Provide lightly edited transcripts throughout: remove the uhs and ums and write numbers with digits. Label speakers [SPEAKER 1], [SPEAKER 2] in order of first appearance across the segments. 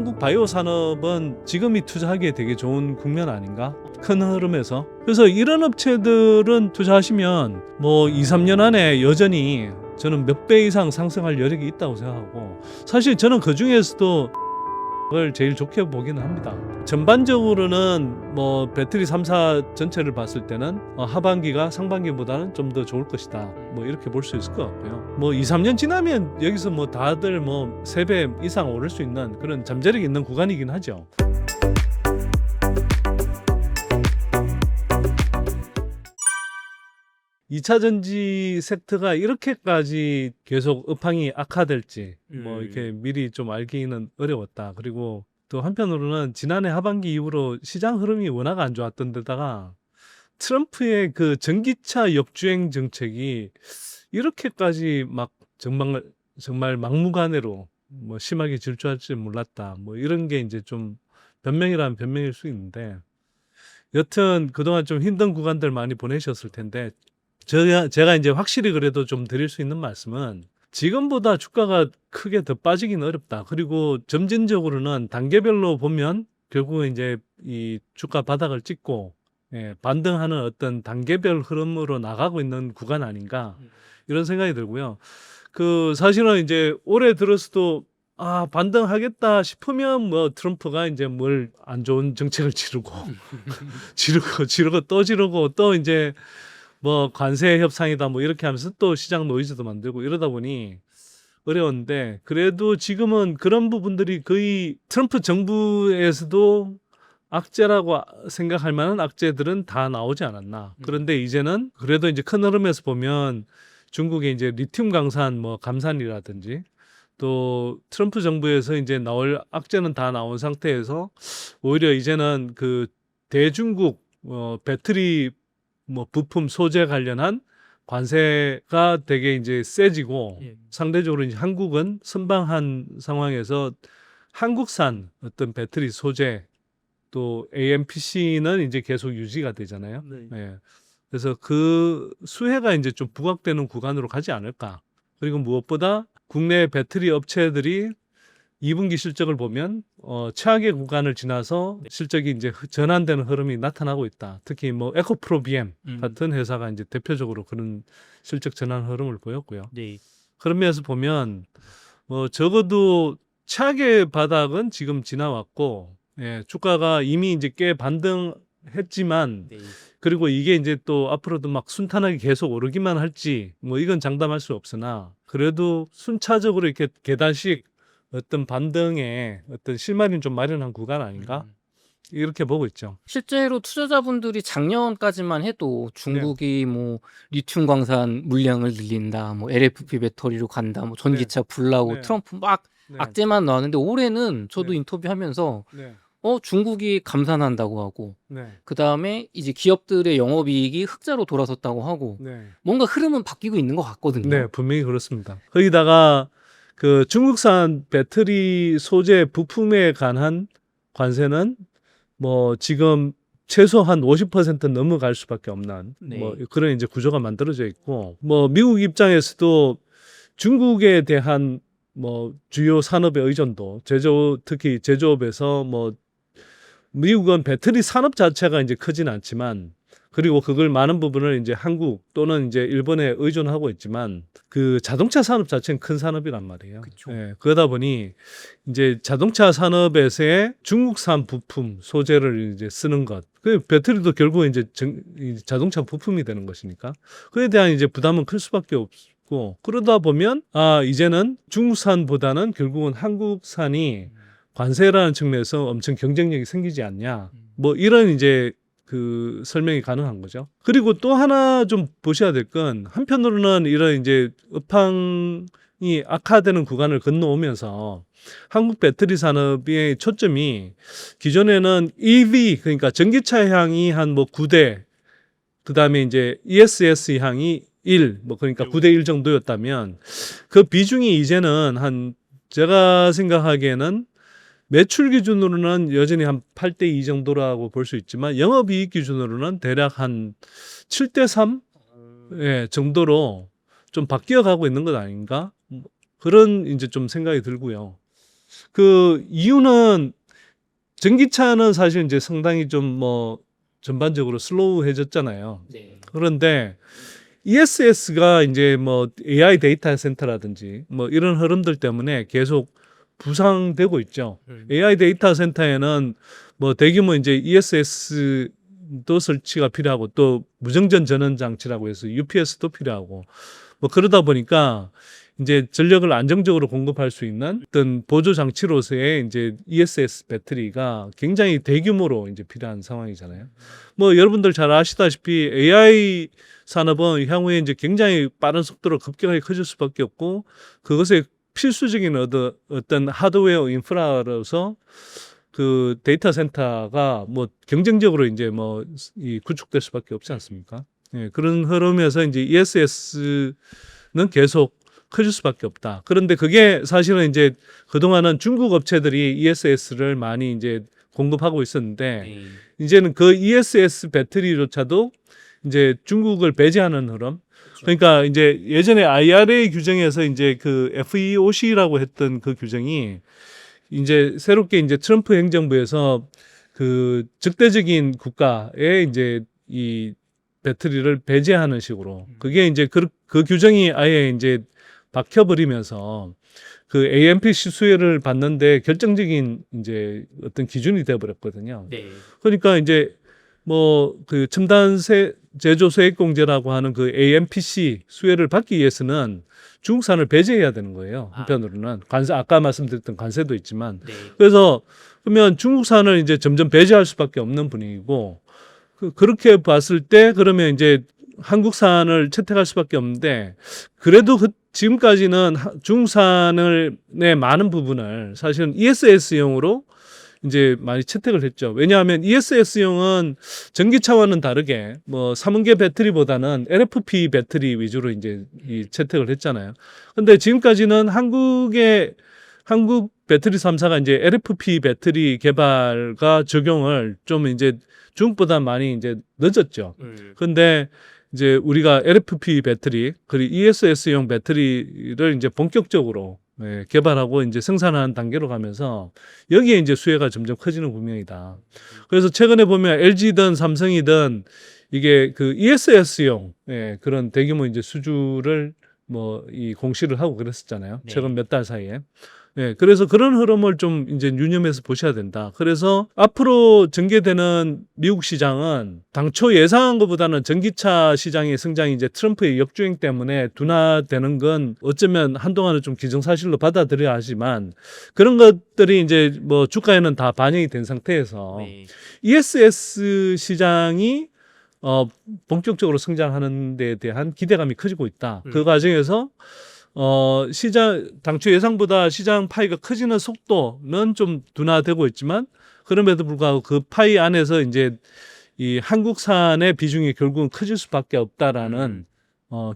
[SPEAKER 1] 한국 바이오 산업은 지금이 투자하기에 되게 좋은 국면 아닌가? 큰 흐름에서. 그래서 이런 업체들은 투자하시면 뭐 2, 3년 안에 여전히 저는 몇 배 이상 상승할 여력이 있다고 생각하고, 사실 저는 그 중에서도 을 제일 좋게 보기는 합니다. 전반적으로는 뭐 배터리 3사 전체를 봤을 때는 하반기가 상반기보다는 좀 더 좋을 것이다. 뭐 이렇게 볼 수 있을 것 같고요. 뭐 2, 3년 지나면 여기서 뭐 다들 뭐 3배 이상 오를 수 있는 그런 잠재력이 있는 구간이긴 하죠. 이 차 전지 섹터가 이렇게까지 계속 업황이 악화될지 뭐 이렇게 미리 좀 알기는 어려웠다. 그리고 또 한편으로는 지난해 하반기 이후로 시장 흐름이 워낙 안 좋았던 데다가 트럼프의 그 전기차 역주행 정책이 이렇게까지 막 정말 막무가내로 뭐 심하게 질주할 줄 몰랐다. 뭐 이런 게 이제 좀 변명이라면 변명일 수 있는데, 여튼 그동안 좀 힘든 구간들 많이 보내셨을 텐데, 제가 이제 확실히 그래도 좀 드릴 수 있는 말씀은, 지금보다 주가가 크게 더 빠지긴 어렵다. 그리고 점진적으로는 단계별로 보면 결국은 이제 이 주가 바닥을 찍고 반등하는 어떤 단계별 흐름으로 나가고 있는 구간 아닌가, 이런 생각이 들고요. 그 사실은 이제 올해 들어서도 반등하겠다 싶으면 뭐 트럼프가 이제 뭘 안 좋은 정책을 지르고 지르고 또 지르고 또 이제 뭐 관세 협상이다 뭐 이렇게 하면서 또 시장 노이즈도 만들고 이러다 보니 어려운데, 그래도 지금은 그런 부분들이 거의 트럼프 정부에서도 악재라고 생각할 만한 악재들은 다 나오지 않았나. 그런데 이제는 그래도 이제 큰 흐름에서 보면 중국의 이제 리튬 강산 뭐 감산이라든지, 또 트럼프 정부에서 이제 나올 악재는 다 나온 상태에서 오히려 이제는 그 대중국 배터리 뭐 부품 소재 관련한 관세가 되게 이제 세지고, 상대적으로 이제 한국은 선방한 상황에서 한국산 어떤 배터리 소재, 또 AMPC는 이제 계속 유지가 되잖아요. 예. 그래서 그 수혜가 이제 좀 부각되는 구간으로 가지 않을까. 그리고 무엇보다 국내 배터리 업체들이 2분기 실적을 보면 최악의 구간을 지나서 실적이 이제 전환되는 흐름이 나타나고 있다. 특히 뭐 에코프로비엠 같은 회사가 이제 대표적으로 그런 실적 전환 흐름을 보였고요.
[SPEAKER 2] 네.
[SPEAKER 1] 그런 면에서 보면 뭐 적어도 최악의 바닥은 지금 지나왔고, 주가가 이미 이제 꽤 반등했지만,
[SPEAKER 2] 네.
[SPEAKER 1] 그리고 이게 이제 또 앞으로도 막 순탄하게 계속 오르기만 할지 뭐 이건 장담할 수 없으나, 그래도 순차적으로 이렇게 계단식 어떤 반등의 어떤 실마리는 좀 마련한 구간 아닌가, 이렇게 보고 있죠.
[SPEAKER 2] 실제로 투자자분들이 작년까지만 해도 중국이 뭐 리튬 광산 물량을 늘린다, 뭐 LFP 배터리로 간다, 뭐 전기차 불나고
[SPEAKER 1] 네.
[SPEAKER 2] 트럼프 막
[SPEAKER 1] 네.
[SPEAKER 2] 악재만 나왔는데, 올해는 저도
[SPEAKER 1] 네.
[SPEAKER 2] 인터뷰하면서
[SPEAKER 1] 네.
[SPEAKER 2] 중국이 감산한다고 하고,
[SPEAKER 1] 네.
[SPEAKER 2] 그 다음에 이제 기업들의 영업이익이 흑자로 돌아섰다고 하고,
[SPEAKER 1] 네.
[SPEAKER 2] 뭔가 흐름은 바뀌고 있는 것 같거든요.
[SPEAKER 1] 네, 분명히 그렇습니다. 거기다가 그 중국산 배터리 소재 부품에 관한 관세는 뭐 지금 최소한 50% 넘어갈 수밖에 없는 뭐 그런 이제 구조가 만들어져 있고, 뭐 미국 입장에서도 중국에 대한 뭐 주요 산업의 의존도, 특히 제조업에서 뭐 미국은 배터리 산업 자체가 이제 크진 않지만, 그리고 그걸 많은 부분을 이제 한국 또는 이제 일본에 의존하고 있지만, 그 자동차 산업 자체는 큰 산업이란 말이에요.
[SPEAKER 2] 그쵸.
[SPEAKER 1] 그러다 보니 이제 자동차 산업에서의 중국산 부품 소재를 이제 쓰는 것, 그 배터리도 결국 이제 자동차 부품이 되는 것이니까 그에 대한 이제 부담은 클 수밖에 없고, 그러다 보면 이제는 중국산보다는 결국은 한국산이 관세라는 측면에서 엄청 경쟁력이 생기지 않냐, 뭐 이런 이제 그 설명이 가능한 거죠. 그리고 또 하나 좀 보셔야 될 건, 한편으로는 이런 이제 업황이 악화되는 구간을 건너오면서 한국 배터리 산업의 초점이 기존에는 EV, 그러니까 전기차 향이 한 뭐 9대, 그 다음에 이제 ESS 향이 1, 뭐 그러니까 9대 1 정도였다면, 그 비중이 이제는 한, 제가 생각하기에는 매출 기준으로는 여전히 한 8대 2 정도라고 볼 수 있지만, 영업이익 기준으로는 대략 한 7대 3 정도로 좀 바뀌어 가고 있는 것 아닌가, 그런 이제 좀 생각이 들고요. 그 이유는 전기차는 사실 이제 상당히 좀 뭐 전반적으로 슬로우해졌잖아요.
[SPEAKER 2] 네.
[SPEAKER 1] 그런데 ESS가 이제 뭐 AI 데이터 센터라든지 뭐 이런 흐름들 때문에 계속 부상되고 있죠. AI 데이터 센터에는 뭐 대규모 이제 ESS도 설치가 필요하고 또 무정전 전원 장치라고 해서 UPS도 필요하고 뭐 그러다 보니까 이제 전력을 안정적으로 공급할 수 있는 어떤 보조 장치로서의 이제 ESS 배터리가 굉장히 대규모로 이제 필요한 상황이잖아요. 뭐 여러분들 잘 아시다시피 AI 산업은 향후에 이제 굉장히 빠른 속도로 급격하게 커질 수밖에 없고 그것의 필수적인 어떤 하드웨어 인프라로서 그 데이터 센터가 뭐 경쟁적으로 이제 뭐 이 구축될 수밖에 없지 않습니까? 예, 그런 흐름에서 이제 ESS는 계속 커질 수밖에 없다. 그런데 그게 사실은 이제 그동안은 중국 업체들이 ESS를 많이 이제 공급하고 있었는데 이제는 그 ESS 배터리조차도 이제 중국을 배제하는 흐름. 그러니까 이제 예전에 IRA 규정에서 이제 그 FEOC라고 했던 그 규정이 이제 새롭게 이제 트럼프 행정부에서 그 적대적인 국가에 이제 이 배터리를 배제하는 식으로 그게 이제 그 규정이 아예 이제 박혀버리면서 그 AMPC 수혜를 받는데 결정적인 이제 어떤 기준이 되어버렸거든요.
[SPEAKER 2] 네.
[SPEAKER 1] 그러니까 이제 뭐 그 첨단 제조 소액공제라고 하는 그 AMPC 수혜를 받기 위해서는 중국산을 배제해야 되는 거예요. 한편으로는 관세 아까 말씀드렸던 관세도 있지만
[SPEAKER 2] 네.
[SPEAKER 1] 그래서 그러면 중국산을 이제 점점 배제할 수밖에 없는 분위기고 그렇게 봤을 때 그러면 이제 한국산을 채택할 수밖에 없는데 그래도 지금까지는 중국산의 많은 부분을 사실은 ESS용으로 이제 많이 채택을 했죠. 왜냐하면 ESS용은 전기차와는 다르게 뭐 3원계 배터리보다는 LFP 배터리 위주로 이제 이 채택을 했잖아요. 근데 지금까지는 한국 배터리 3사가 이제 LFP 배터리 개발과 적용을 좀 이제 중국보다 많이 이제 늦었죠. 근데 이제 우리가 LFP 배터리 그리고 ESS용 배터리를 이제 본격적으로 개발하고 이제 생산하는 단계로 가면서 여기에 이제 수혜가 점점 커지는 국면이다. 그래서 최근에 보면 LG든 삼성이든 이게 그 ESS용 그런 대규모 이제 수주를 뭐 이 공시를 하고 그랬었잖아요.
[SPEAKER 2] 네.
[SPEAKER 1] 최근 몇 달 사이에. 그래서 그런 흐름을 좀 이제 유념해서 보셔야 된다. 그래서 앞으로 전개되는 미국 시장은 당초 예상한 것보다는 전기차 시장의 성장이 이제 트럼프의 역주행 때문에 둔화되는 건 어쩌면 한동안은 좀 기정사실로 받아들여야 하지만 그런 것들이 이제 뭐 주가에는 다 반영이 된 상태에서
[SPEAKER 2] 네.
[SPEAKER 1] ESS 시장이 본격적으로 성장하는 데에 대한 기대감이 커지고 있다. 그 과정에서 당초 예상보다 시장 파이가 커지는 속도는 좀 둔화되고 있지만 그럼에도 불구하고 그 파이 안에서 이제 이 한국산의 비중이 결국은 커질 수밖에 없다라는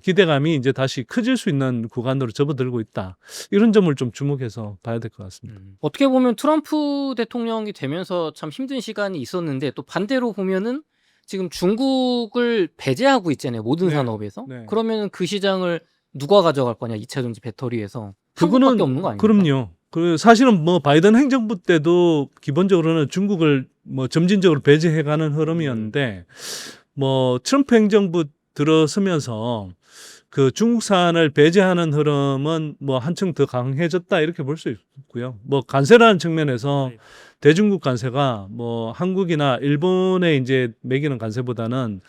[SPEAKER 1] 기대감이 이제 다시 커질 수 있는 구간으로 접어들고 있다. 이런 점을 좀 주목해서 봐야 될 것 같습니다.
[SPEAKER 2] 어떻게 보면 트럼프 대통령이 되면서 참 힘든 시간이 있었는데 또 반대로 보면은 지금 중국을 배제하고 있잖아요. 모든
[SPEAKER 1] 네.
[SPEAKER 2] 산업에서.
[SPEAKER 1] 네.
[SPEAKER 2] 그러면 그 시장을 누가 가져갈 거냐? 2차 전지 배터리에서.
[SPEAKER 1] 그거는
[SPEAKER 2] 한국밖에 없는 거 아닙니까?
[SPEAKER 1] 그럼요. 그 사실은 뭐 바이든 행정부 때도 기본적으로는 중국을 뭐 점진적으로 배제해가는 흐름이었는데 뭐 트럼프 행정부 들어서면서 그 중국산을 배제하는 흐름은 뭐 한층 더 강해졌다 이렇게 볼 수 있고요. 뭐 관세라는 측면에서 대중국 관세가 뭐 한국이나 일본에 이제 매기는 관세보다는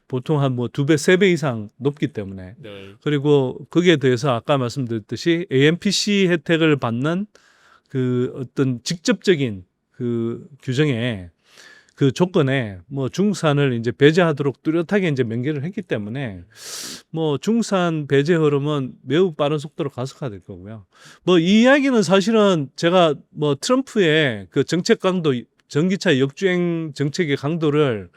[SPEAKER 1] 보통 한 뭐 2배, 3배 이상 높기 때문에 그리고 거기에 대해서 아까 말씀드렸듯이 AMPC 혜택을 받는 그 어떤 직접적인 그 규정에 그 조건에 뭐 중국산을 이제 배제하도록 뚜렷하게 이제 명기를 했기 때문에 뭐 중국산 배제 흐름은 매우 빠른 속도로 가속화될 거고요. 뭐 이 이야기는 사실은 제가 뭐 트럼프의 그 정책 강도, 전기차 역주행 정책의 강도를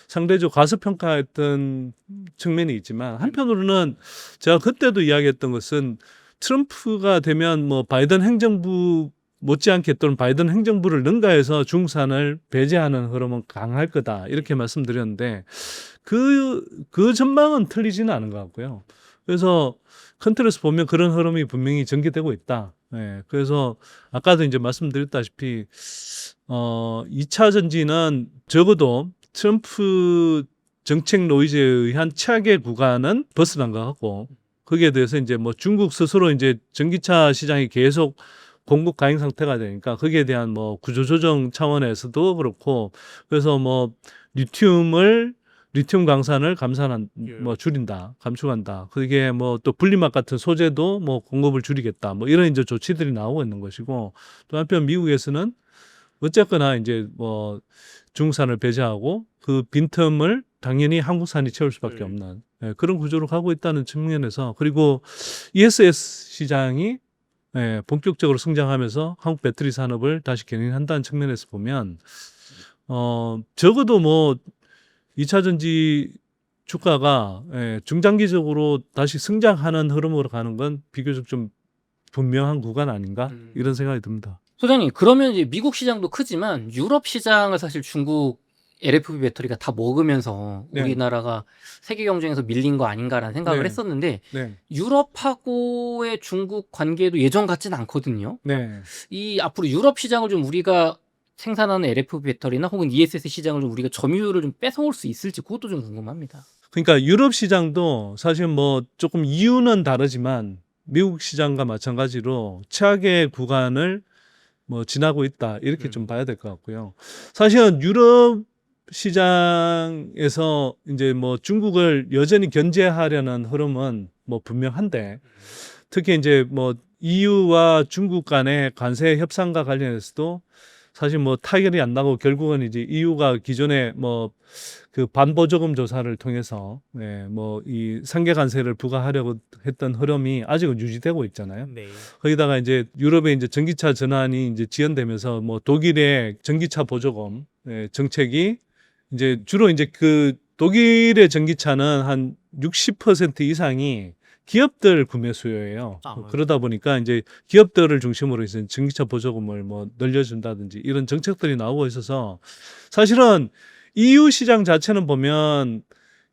[SPEAKER 1] 상대적으로 과소평가했던 측면이 있지만 한편으로는 제가 그때도 이야기했던 것은 트럼프가 되면 뭐 바이든 행정부 못지않게 또는 바이든 행정부를 능가해서 중국산을 배제하는 흐름은 강할 거다 이렇게 말씀드렸는데 그 전망은 틀리지는 않은 것 같고요. 그래서 큰 틀에서 보면 그런 흐름이 분명히 전개되고 있다. 예, 그래서 아까도 이제 말씀드렸다시피 2차 전지는 적어도 트럼프 정책 노이즈에 의한 최악의 구간은 벗어난 것 같고 거기에 대해서 이제 뭐 중국 스스로 이제 전기차 시장이 계속 공급 가행 상태가 되니까 거기에 대한 뭐 구조조정 차원에서도 그렇고 그래서 뭐 리튬 강산을 뭐 줄인다, 감축한다. 그게 뭐 또 분리막 같은 소재도 뭐 공급을 줄이겠다. 뭐 이런 이제 조치들이 나오고 있는 것이고 또 한편 미국에서는 어쨌거나 이제 뭐 중국산을 배제하고 그 빈틈을 당연히 한국산이 채울 수밖에 없는 그런 구조로 가고 있다는 측면에서 그리고 ESS 시장이 본격적으로 성장하면서 한국 배터리 산업을 다시 견인한다는 측면에서 보면 적어도 뭐 2차 전지 주가가 중장기적으로 다시 성장하는 흐름으로 가는 건 비교적 좀 분명한 구간 아닌가 이런 생각이 듭니다.
[SPEAKER 2] 소장님, 그러면 이제 미국 시장도 크지만 유럽 시장을 사실 중국 LFP 배터리가 다 먹으면서
[SPEAKER 1] 네.
[SPEAKER 2] 우리나라가 세계 경쟁에서 밀린 거 아닌가라는 생각을
[SPEAKER 1] 네.
[SPEAKER 2] 했었는데
[SPEAKER 1] 네,
[SPEAKER 2] 유럽하고의 중국 관계도 예전 같진 않거든요.
[SPEAKER 1] 네,
[SPEAKER 2] 이 앞으로 유럽 시장을 좀 우리가 생산하는 LFP 배터리나 혹은 ESS 시장을 좀 우리가 점유율을 좀 뺏어올 수 있을지 그것도 좀 궁금합니다.
[SPEAKER 1] 그러니까 유럽 시장도 사실 뭐 조금 이유는 다르지만 미국 시장과 마찬가지로 최악의 구간을 뭐 지나고 있다 이렇게 좀 봐야 될 것 같고요. 사실은 유럽 시장에서 이제 뭐 중국을 여전히 견제하려는 흐름은 뭐 분명한데 특히 이제 뭐 EU와 중국 간의 관세 협상과 관련해서도 사실 뭐 타결이 안 나고 결국은 이제 EU가 기존에 뭐 그 반보조금 조사를 통해서 뭐 이 상계 관세를 부과하려고 했던 흐름이 아직은 유지되고 있잖아요.
[SPEAKER 3] 네.
[SPEAKER 1] 거기다가 이제 유럽의 이제 전기차 전환이 이제 지연되면서 뭐 독일의 전기차 보조금 정책이 이제 주로 이제 그 독일의 전기차는 한 60% 이상이 기업들 구매 수요예요.
[SPEAKER 3] 아,
[SPEAKER 1] 그러다 보니까 이제 기업들을 중심으로 해서 전기차 보조금을 뭐 늘려준다든지 이런 정책들이 나오고 있어서 사실은 EU 시장 자체는 보면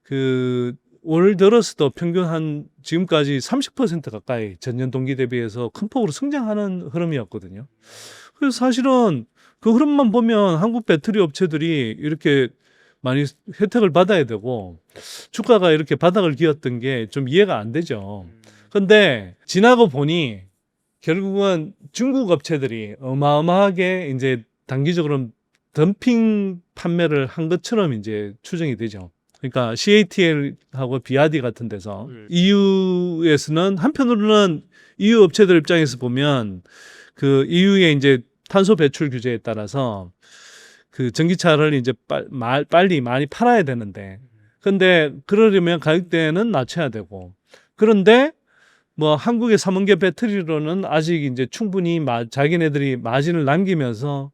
[SPEAKER 1] 그 올 들어서도 평균 한 지금까지 30% 가까이 전년 동기 대비해서 큰 폭으로 성장하는 흐름이었거든요. 그래서 사실은 그 흐름만 보면 한국 배터리 업체들이 이렇게 많이 혜택을 받아야 되고 주가가 이렇게 바닥을 기었던 게 좀 이해가 안 되죠. 근데 지나고 보니 결국은 중국 업체들이 어마어마하게 이제 단기적으로 덤핑 판매를 한 것처럼 이제 추정이 되죠. 그러니까 CATL하고 비아디 같은 데서 EU에서는 한편으로는 EU 업체들 입장에서 보면 그 EU의 이제 탄소 배출 규제에 따라서 그 전기차를 이제 빨리 많이 팔아야 되는데 근데 그러려면 가격대는 낮춰야 되고 그런데 뭐 한국의 3원계 배터리로는 아직 이제 충분히 자기네들이 마진을 남기면서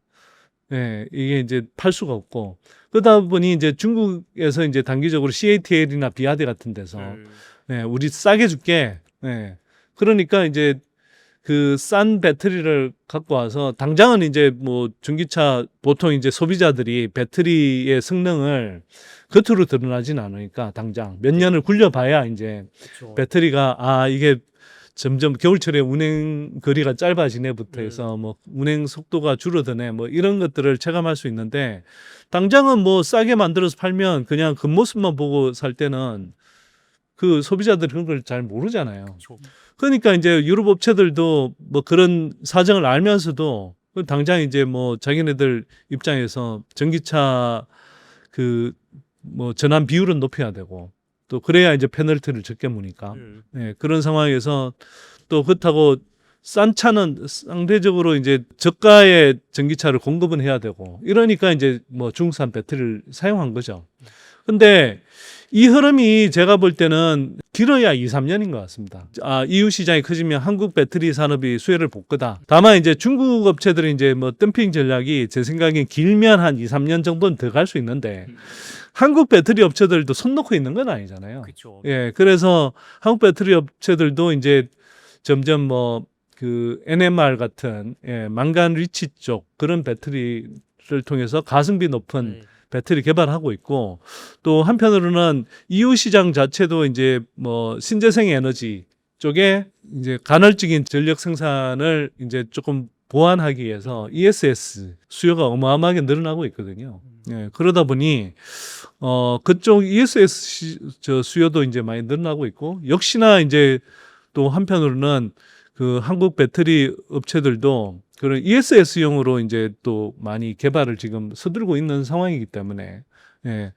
[SPEAKER 1] 이게 이제 팔 수가 없고 그러다 보니 이제 중국에서 이제 단기적으로 CATL이나 비아디 같은 데서 우리 싸게 줄게. 그러니까 이제 그 싼 배터리를 갖고 와서 당장은 이제 뭐 전기차 보통 이제 소비자들이 배터리의 성능을 겉으로 드러나진 않으니까 당장 몇 년을 굴려봐야 이제
[SPEAKER 3] 그렇죠.
[SPEAKER 1] 배터리가 이게 점점 겨울철에 운행 거리가 짧아지네부터 해서 뭐 운행 속도가 줄어드네 뭐 이런 것들을 체감할 수 있는데 당장은 뭐 싸게 만들어서 팔면 그냥 겉모습만 보고 살 때는 그 소비자들이 그런 걸 잘 모르잖아요.
[SPEAKER 3] 그렇죠.
[SPEAKER 1] 그러니까 이제 유럽 업체들도 뭐 그런 사정을 알면서도 당장 이제 뭐 자기네들 입장에서 전기차 그 뭐 전환 비율은 높여야 되고 또 그래야 이제 페널티를 적게 무니까 그런 상황에서 또 그렇다고 싼 차는 상대적으로 이제 저가의 전기차를 공급은 해야 되고 이러니까 이제 뭐 중국산 배터리를 사용한 거죠. 근데 이 흐름이 제가 볼 때는 길어야 2, 3년인 것 같습니다. EU 시장이 커지면 한국 배터리 산업이 수혜를 볼 거다. 다만 이제 중국 업체들이 이제 뭐 덤핑 전략이 제 생각엔 길면 한 2, 3년 정도는 더 갈 수 있는데 한국 배터리 업체들도 손 놓고 있는 건 아니잖아요.
[SPEAKER 3] 그렇죠.
[SPEAKER 1] 그래서 한국 배터리 업체들도 이제 점점 뭐 그 NMR 같은 망간 리치 쪽 그런 배터리를 통해서 가성비 높은 배터리 개발하고 있고 또 한편으로는 EU 시장 자체도 이제 뭐 신재생 에너지 쪽에 이제 간헐적인 전력 생산을 이제 조금 보완하기 위해서 ESS 수요가 어마어마하게 늘어나고 있거든요. 예, 그러다 보니 그쪽 ESS 저 수요도 이제 많이 늘어나고 있고, 역시나 이제 또 한편으로는 그 한국 배터리 업체들도 그런 ESS용으로 이제 또 많이 개발을 지금 서두르고 있는 상황이기 때문에, 예,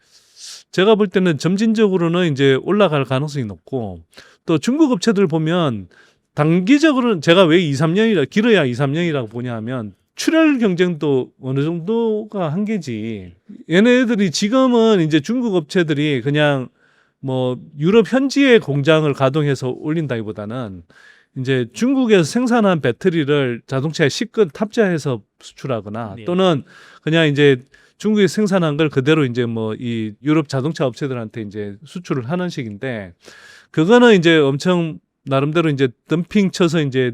[SPEAKER 1] 제가 볼 때는 점진적으로는 이제 올라갈 가능성이 높고, 또 중국 업체들 보면 단기적으로는 제가 왜 2, 3년이라 길어야 2, 3년이라고 보냐 하면 출혈 경쟁도 어느 정도가 한계지. 얘네들이 지금은 이제 중국 업체들이 그냥 뭐 유럽 현지의 공장을 가동해서 올린다기보다는 이제 중국에서 생산한 배터리를 자동차에 실컷 탑재해서 수출하거나
[SPEAKER 2] 네.
[SPEAKER 1] 또는 그냥 이제 중국에서 생산한 걸 그대로 이제 뭐 이 유럽 자동차 업체들한테 이제 수출을 하는 식인데, 그거는 이제 엄청 나름대로 이제 덤핑 쳐서 이제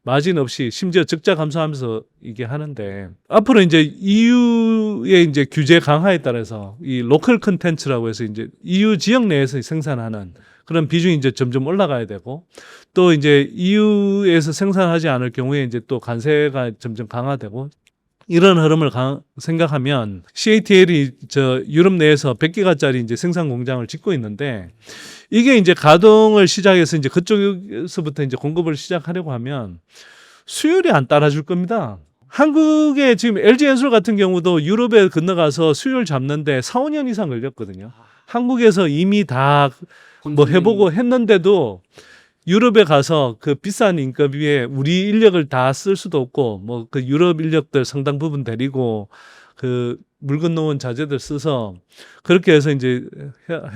[SPEAKER 1] 마진 없이 심지어 적자 감소하면서 이게 하는데, 앞으로 이제 EU의 이제 규제 강화에 따라서 이 로컬 컨텐츠라고 해서 이제 EU 지역 내에서 생산하는 그런 비중이 이제 점점 올라가야 되고, 또 이제 EU에서 생산하지 않을 경우에 이제 또 관세가 점점 강화되고, 이런 흐름을 생각하면 CATL이 저 유럽 내에서 100기가짜리 이제 생산 공장을 짓고 있는데, 이게 이제 가동을 시작해서 이제 그쪽에서부터 이제 공급을 시작하려고 하면 수율이 안 따라줄 겁니다. 한국의 지금 LG엔솔 같은 경우도 유럽에 건너가서 수율 잡는데 4, 5년 이상 걸렸거든요. 한국에서 이미 다 뭐 해보고 했는데도 유럽에 가서 그 비싼 인건비에 우리 인력을 다 쓸 수도 없고, 뭐 그 유럽 인력들 상당 부분 데리고 그 물 건너온 자재들 써서 그렇게 해서 이제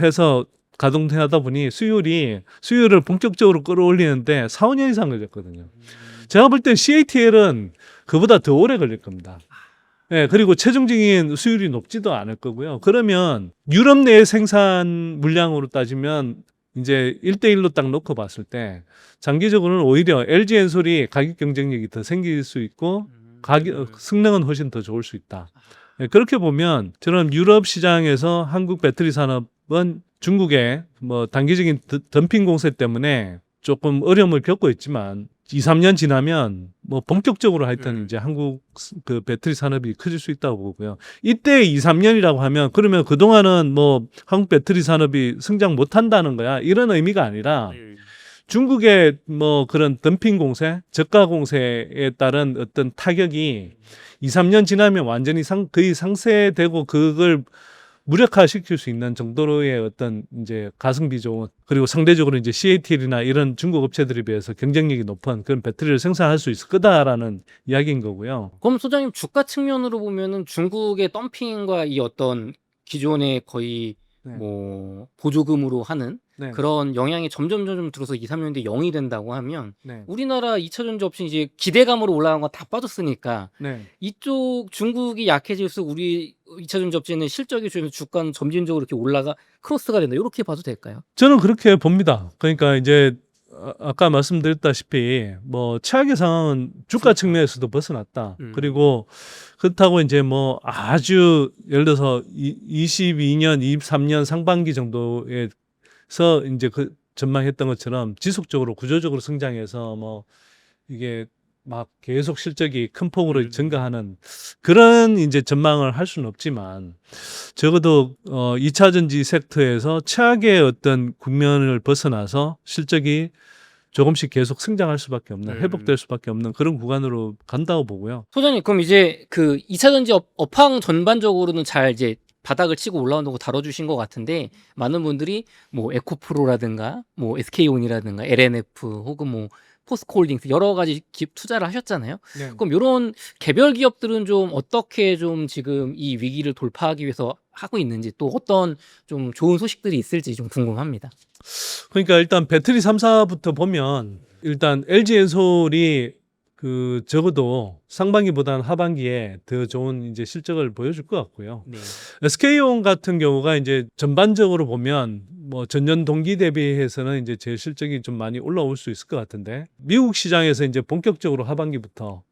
[SPEAKER 1] 해서 가동하다 보니 수율을 본격적으로 끌어올리는데 4, 5년 이상 걸렸거든요. 제가 볼 때 CATL은 그보다 더 오래 걸릴 겁니다. 예, 그리고 최종적인 수율이 높지도 않을 거고요. 그러면 유럽 내 생산 물량으로 따지면 이제 1대1로 딱 놓고 봤을 때 장기적으로는 오히려 LG엔솔이 가격 경쟁력이 더 생길 수 있고 성능은 훨씬 더 좋을 수 있다. 예, 그렇게 보면 저는 유럽 시장에서 한국 배터리 산업은 중국의 뭐 단기적인 덤핑 공세 때문에 조금 어려움을 겪고 있지만 2, 3년 지나면 뭐 본격적으로 하여튼 이제 한국 그 배터리 산업이 커질 수 있다고 보고요. 이때 2, 3년이라고 하면 그러면 그동안은 뭐 한국 배터리 산업이 성장 못 한다는 거야, 이런 의미가 아니라 중국의 뭐 그런 덤핑 공세, 저가 공세에 따른 어떤 타격이 2, 3년 지나면 완전히 거의 상쇄되고 그걸 무력화시킬 수 있는 정도로의 어떤 이제 가성비 좋은, 그리고 상대적으로 이제 CATL이나 이런 중국 업체들에 비해서 경쟁력이 높은 그런 배터리를 생산할 수 있을 거다라는 이야기인 거고요.
[SPEAKER 2] 그럼 소장님 주가 측면으로 보면은 중국의 덤핑과 이 어떤 기존의 거의
[SPEAKER 1] 네.
[SPEAKER 2] 뭐 보조금으로 하는
[SPEAKER 1] 네.
[SPEAKER 2] 그런 영향이 점점 들어서 2, 3년 뒤에 0이 된다고 하면
[SPEAKER 1] 네.
[SPEAKER 2] 우리나라 2차 전지 업체 이제 기대감으로 올라간 건 다 빠졌으니까
[SPEAKER 1] 네.
[SPEAKER 2] 이쪽 중국이 약해질수록 우리 2차 전지 업체는 실적이 좋으면서 주가는 점진적으로 이렇게 올라가 크로스가 된다, 이렇게 봐도 될까요?
[SPEAKER 1] 저는 그렇게 봅니다. 그러니까 이제 아까 말씀드렸다시피 뭐 최악의 상황은 주가 측면에서도 벗어났다. 그리고 그렇다고 이제 뭐 아주 예를 들어서 22년, 23년 상반기 정도에서 이제 그 전망했던 것처럼 지속적으로 구조적으로 성장해서 뭐 이게 막 계속 실적이 큰 폭으로 증가하는 그런 이제 전망을 할 수는 없지만, 적어도 2차 전지 섹터에서 최악의 어떤 국면을 벗어나서 실적이 조금씩 계속 성장할 수밖에 없는, 회복될 수밖에 없는 그런 구간으로 간다고 보고요.
[SPEAKER 2] 소장님, 그럼 이제 그 2차 전지 업황 전반적으로는 잘 이제 바닥을 치고 올라온다고 다뤄주신 것 같은데, 많은 분들이 뭐 에코프로라든가 뭐 SK온이라든가 LNF 혹은 뭐 포스코홀딩스 여러 가지 기업 투자를 하셨잖아요.
[SPEAKER 1] 네.
[SPEAKER 2] 그럼 이런 개별 기업들은 좀 어떻게 좀 지금 이 위기를 돌파하기 위해서 하고 있는지, 또 어떤 좀 좋은 소식들이 있을지 좀 궁금합니다.
[SPEAKER 1] 그러니까 일단 배터리 3사부터 보면 일단 LG엔솔이 그 적어도 상반기보다는 하반기에 더 좋은 이제 실적을 보여줄 것 같고요.
[SPEAKER 2] 네.
[SPEAKER 1] SK온 같은 경우가 이제 전반적으로 보면 뭐 전년 동기 대비해서는 이제 제 실적이 좀 많이 올라올 수 있을 것 같은데, 미국 시장에서 이제 본격적으로 하반기부터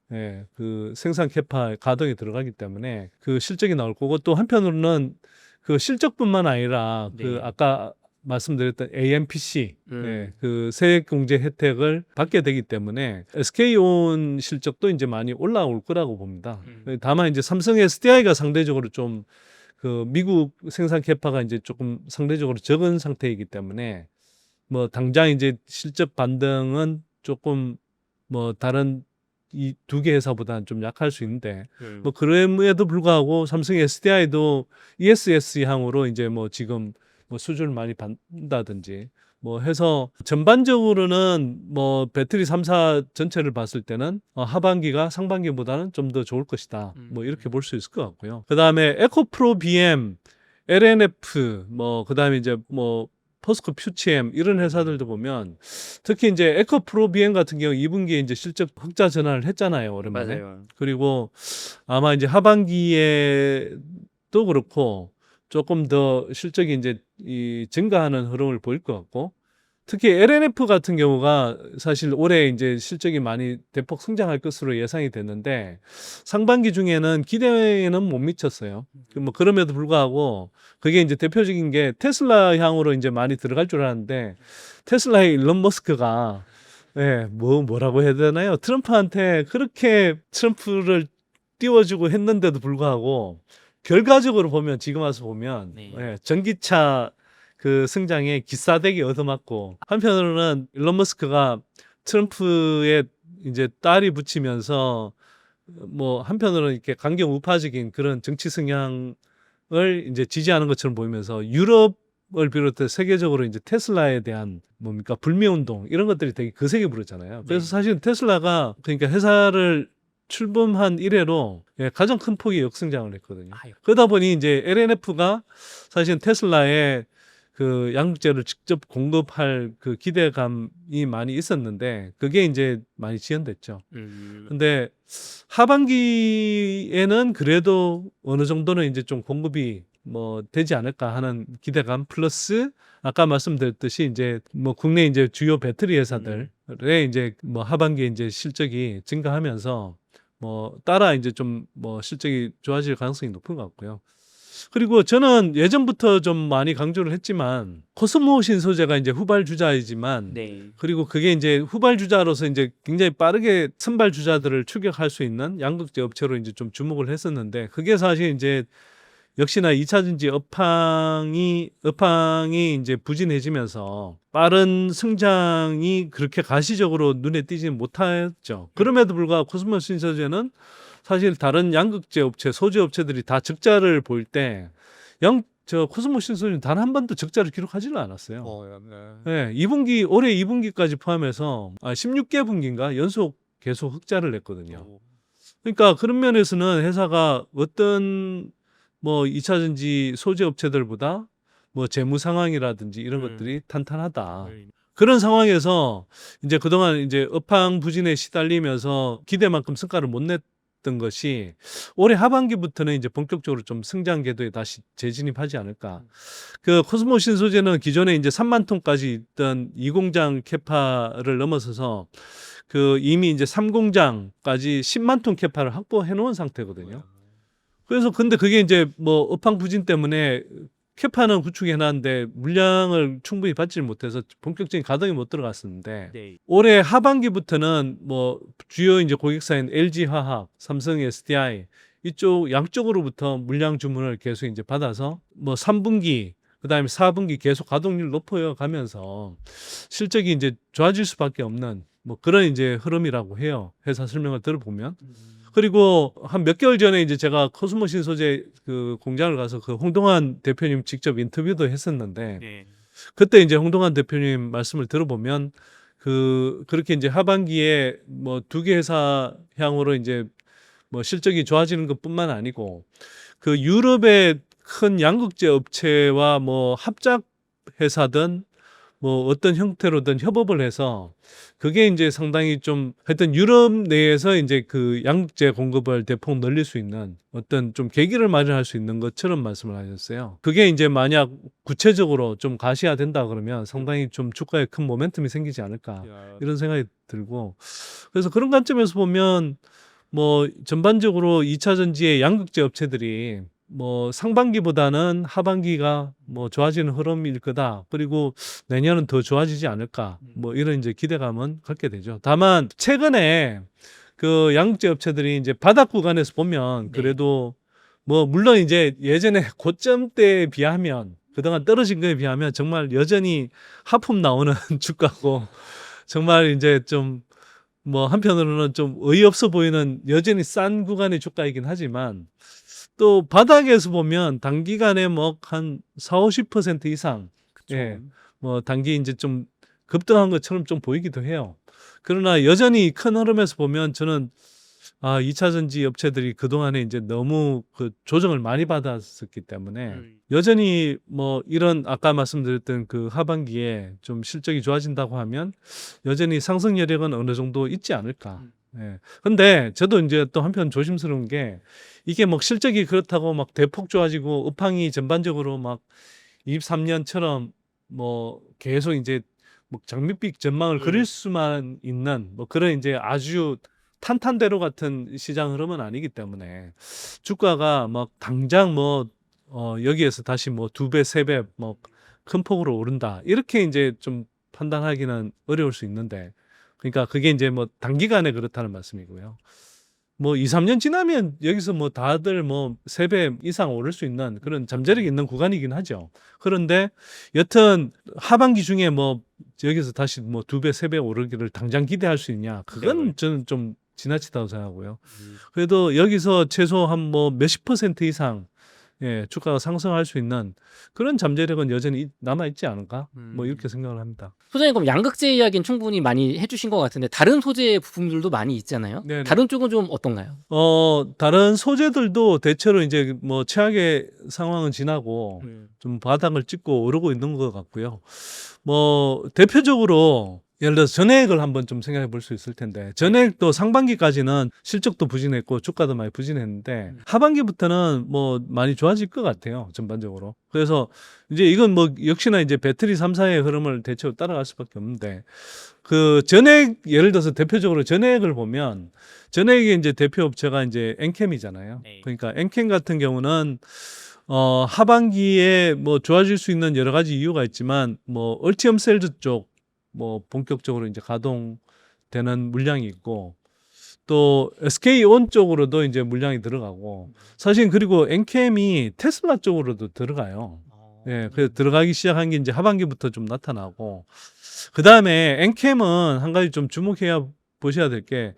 [SPEAKER 1] 그 생산 캐파 가동에 들어가기 때문에 그 실적이 나올 거고, 또 한편으로는 그 실적뿐만 아니라 그
[SPEAKER 2] 네.
[SPEAKER 1] 아까 말씀드렸던 AMPC
[SPEAKER 2] 음.
[SPEAKER 1] 그 세액공제 혜택을 받게 되기 때문에 SK온 실적도 이제 많이 올라올 거라고 봅니다. 다만 이제 삼성 SDI가 상대적으로 좀 그 미국 생산 캐파가 이제 조금 상대적으로 적은 상태이기 때문에 뭐 당장 이제 실적 반등은 조금 뭐 다른 이 두 개 회사보다는 좀 약할 수 있는데 뭐 그럼에도 불구하고 삼성 SDI도 ESS 향으로 이제 뭐 지금 뭐 수주를 많이 받는다든지 뭐 해서 전반적으로는 뭐 배터리 3사 전체를 봤을 때는 하반기가 상반기보다는 좀 더 좋을 것이다. 뭐 이렇게 볼 수 있을 것 같고요. 그다음에 에코프로 BM, LNF 뭐 그다음에 이제 뭐 포스코 퓨치엠 이런 회사들도 보면 특히 이제 에코프로 BM 같은 경우 2분기에 이제 실적 흑자 전환을 했잖아요, 오랜만에.
[SPEAKER 2] 맞아요.
[SPEAKER 1] 그리고 아마 이제 하반기에도 그렇고 조금 더 실적이 이제 이 증가하는 흐름을 보일 것 같고 특히 LNF 같은 경우가 사실 올해 이제 실적이 많이 대폭 성장할 것으로 예상이 됐는데 상반기 중에는 기대에는 못 미쳤어요. 뭐 그럼에도 불구하고 그게 이제 대표적인 게 테슬라 향으로 이제 많이 들어갈 줄 알았는데 테슬라의 일론 머스크가 뭐라고 해야 되나요? 트럼프한테 그렇게 트럼프를 띄워주고 했는데도 불구하고 결과적으로 보면 지금 와서 보면
[SPEAKER 2] 네.
[SPEAKER 1] 전기차 그 승장에 기싸대기 얻어맞고 한편으로는 일론 머스크가 트럼프의 이제 딸이 붙이면서 뭐 한편으로는 이렇게 강경 우파적인 그런 정치 성향을 이제 지지하는 것처럼 보이면서 유럽을 비롯해 세계적으로 이제 테슬라에 대한 뭡니까 불매 운동 이런 것들이 되게 거세게 부르잖아요. 그래서
[SPEAKER 2] 네.
[SPEAKER 1] 사실 테슬라가 그러니까 회사를 출범한 이래로 가장 큰 폭의 역성장을 했거든요.
[SPEAKER 2] 아유.
[SPEAKER 1] 그러다 보니 이제 LNF가 사실 테슬라에 그 양극재를 직접 공급할 그 기대감이 많이 있었는데 그게 이제 많이 지연됐죠. 근데 하반기에는 그래도 어느 정도는 이제 좀 공급이 뭐 되지 않을까 하는 기대감 플러스 아까 말씀드렸듯이 이제 뭐 국내 이제 주요 배터리 회사들의 이제 뭐 하반기에 이제 실적이 증가하면서 뭐 따라 이제 좀 뭐 실적이 좋아질 가능성이 높은 것 같고요. 그리고 저는 예전부터 좀 많이 강조를 했지만 코스모 신소재가 이제 후발주자이지만
[SPEAKER 2] 네.
[SPEAKER 1] 그리고 그게 이제 후발주자로서 이제 굉장히 빠르게 선발주자들을 추격할 수 있는 양극재 업체로 이제 좀 주목을 했었는데 그게 사실 이제 역시나 2차 전지 업황이 이제 부진해지면서 빠른 성장이 그렇게 가시적으로 눈에 띄지는 못했죠. 그럼에도 불구하고 코스모 신소재는 사실 다른 양극재 업체, 소재 업체들이 다 적자를 보일 때 코스모 신소재는 단 한 번도 적자를 기록하지는 않았어요. 네, 2분기 올해 2분기까지 포함해서 16개 분기인가 연속 계속 흑자를 냈거든요. 그러니까 그런 면에서는 회사가 어떤 뭐 2차 전지 소재 업체들보다 뭐 재무 상황이라든지 이런 것들이 탄탄하다. 그런 상황에서 이제 그동안 이제 업황 부진에 시달리면서 기대만큼 성과를 못 냈던 것이 올해 하반기부터는 이제 본격적으로 좀 성장 궤도에 다시 재진입하지 않을까. 그 코스모 신소재는 기존에 이제 3만 톤까지 있던 2공장 캐파를 넘어서서 그 이미 이제 3공장까지 10만 톤 캐파를 확보해 놓은 상태거든요. 그래서 근데 그게 이제 뭐 업황 부진 때문에 캐파는 구축해 놨는데 물량을 충분히 받지 못해서 본격적인 가동이 못 들어갔었는데
[SPEAKER 2] 네.
[SPEAKER 1] 올해 하반기부터는 뭐 주요 이제 고객사인 LG화학, 삼성 SDI 이쪽 양쪽으로부터 물량 주문을 계속 이제 받아서 뭐 3분기 그다음에 4분기 계속 가동률 높여 가면서 실적이 이제 좋아질 수밖에 없는 뭐 그런 이제 흐름이라고 해요. 회사 설명을 들어보면. 그리고 한 몇 개월 전에 이제 제가 코스모 신소재 그 공장을 가서 그 홍동환 대표님 직접 인터뷰도 했었는데
[SPEAKER 2] 네.
[SPEAKER 1] 그때 이제 홍동환 대표님 말씀을 들어보면 그렇게 이제 하반기에 뭐 두 개 회사 향으로 이제 뭐 실적이 좋아지는 것뿐만 아니고 그 유럽의 큰 양극재 업체와 뭐 합작 회사든 뭐 어떤 형태로든 협업을 해서 그게 이제 상당히 좀 하여튼 유럽 내에서 이제 그 양극재 공급을 대폭 늘릴 수 있는 어떤 좀 계기를 마련할 수 있는 것처럼 말씀을 하셨어요. 그게 이제 만약 구체적으로 좀 가시화된다 그러면 상당히 좀 주가에 큰 모멘텀이 생기지 않을까 이런 생각이 들고 그래서 그런 관점에서 보면 뭐 전반적으로 2차 전지의 양극재 업체들이 뭐 상반기보다는 하반기가 뭐 좋아지는 흐름일 거다. 그리고 내년은 더 좋아지지 않을까. 뭐 이런 이제 기대감은 갖게 되죠. 다만 최근에 그 양극재 업체들이 이제 바닥 구간에서 보면 그래도 뭐 물론 이제 예전에 고점대에 비하면 그동안 떨어진 거에 비하면 정말 여전히 하품 나오는 주가고 정말 이제 좀 뭐 한편으로는 좀 어이없어 보이는 여전히 싼 구간의 주가이긴 하지만 또 바닥에서 보면 단기간에 뭐 한 4, 50% 이상
[SPEAKER 2] 그쵸.
[SPEAKER 1] 예. 뭐 단기 이제 좀 급등한 것처럼 좀 보이기도 해요. 그러나 여전히 큰 흐름에서 보면 저는 2차 전지 업체들이 그동안에 이제 너무 그 조정을 많이 받았었기 때문에 여전히 뭐 이런 아까 말씀드렸던 그 하반기에 좀 실적이 좋아진다고 하면 여전히 상승 여력은 어느 정도 있지 않을까. 예. 근데 저도 이제 또 한편 조심스러운 게 이게 뭐 실적이 그렇다고 막 대폭 좋아지고 업황이 전반적으로 막 23년처럼 뭐 계속 이제 뭐 장밋빛 전망을 그릴 수만 있는 뭐 그런 이제 아주 탄탄대로 같은 시장 흐름은 아니기 때문에 주가가 막 당장 뭐 여기에서 다시 뭐 2배, 3배 뭐 큰 폭으로 오른다. 이렇게 이제 좀 판단하기는 어려울 수 있는데 그러니까 그게 이제 뭐 단기간에 그렇다는 말씀이고요. 뭐 2, 3년 지나면 여기서 뭐 다들 뭐 3배 이상 오를 수 있는 그런 잠재력이 있는 구간이긴 하죠. 그런데 여튼 하반기 중에 뭐 여기서 다시 뭐 2배, 3배 오르기를 당장 기대할 수 있냐? 그건 저는 좀 지나치다고 생각하고요. 그래도 여기서 최소 한 뭐 몇십 % 이상 주가가 상승할 수 있는 그런 잠재력은 여전히 남아 있지 않을까? 뭐 이렇게 생각을 합니다.
[SPEAKER 2] 소장님 그럼 양극재 이야기는 충분히 많이 해주신 것 같은데 다른 소재 부품들도 많이 있잖아요.
[SPEAKER 1] 네네.
[SPEAKER 2] 다른 쪽은 좀 어떤가요?
[SPEAKER 1] 다른 소재들도 대체로 이제 뭐 최악의 상황은 지나고 좀 바닥을 찍고 오르고 있는 것 같고요. 뭐 대표적으로 예를 들어서 전해액을 한번 좀 생각해 볼 수 있을 텐데 전해액도 상반기까지는 실적도 부진했고 주가도 많이 부진했는데 하반기부터는 뭐 많이 좋아질 것 같아요. 전반적으로. 그래서 이제 이건 뭐 역시나 이제 배터리 3사의 흐름을 대체로 따라갈 수밖에 없는데 그 전해액 예를 들어서 대표적으로 전해액을 보면 전해액의 이제 대표 업체가 이제 엔캠이잖아요. 그러니까 엔캠 같은 경우는 하반기에 뭐 좋아질 수 있는 여러 가지 이유가 있지만 뭐 얼티엄 셀즈 쪽 뭐 본격적으로 이제 가동되는 물량이 있고 또 SK온 쪽으로도 이제 물량이 들어가고 사실 그리고 엔캠이 테슬라 쪽으로도 들어가요. 예, 그래서 들어가기 시작한 게 이제 하반기부터 좀 나타나고 그 다음에 엔캠은 한 가지 좀 주목해야 보셔야 될 게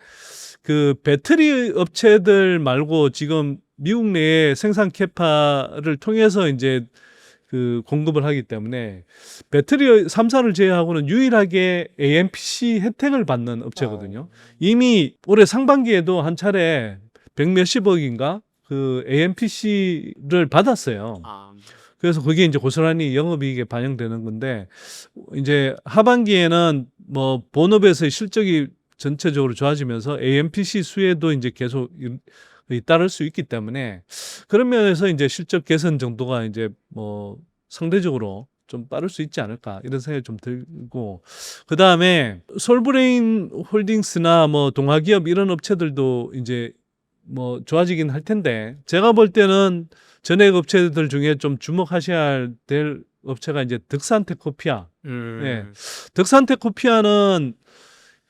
[SPEAKER 1] 그 배터리 업체들 말고 지금 미국 내에 생산 캐파를 통해서 이제 그 공급을 하기 때문에 배터리 3사를 제외하고는 유일하게 AMPC 혜택을 받는 업체거든요. 이미 올해 상반기에도 한 차례 100몇십억인가 그 AMPC를 받았어요. 그래서 그게 이제 고스란히 영업이익에 반영되는 건데 이제 하반기에는 뭐 본업에서의 실적이 전체적으로 좋아지면서 AMPC 수혜도 이제 계속 잇따를 수 있기 때문에 그런 면에서 이제 실적 개선 정도가 이제 뭐 상대적으로 좀 빠를 수 있지 않을까 이런 생각이 좀 들고 그 다음에 솔브레인 홀딩스나 뭐 동아기업 이런 업체들도 이제 뭐 좋아지긴 할 텐데 제가 볼 때는 전액 업체들 중에 좀 주목하셔야 될 업체가 이제 득산테코피아. 네. 득산테코피아는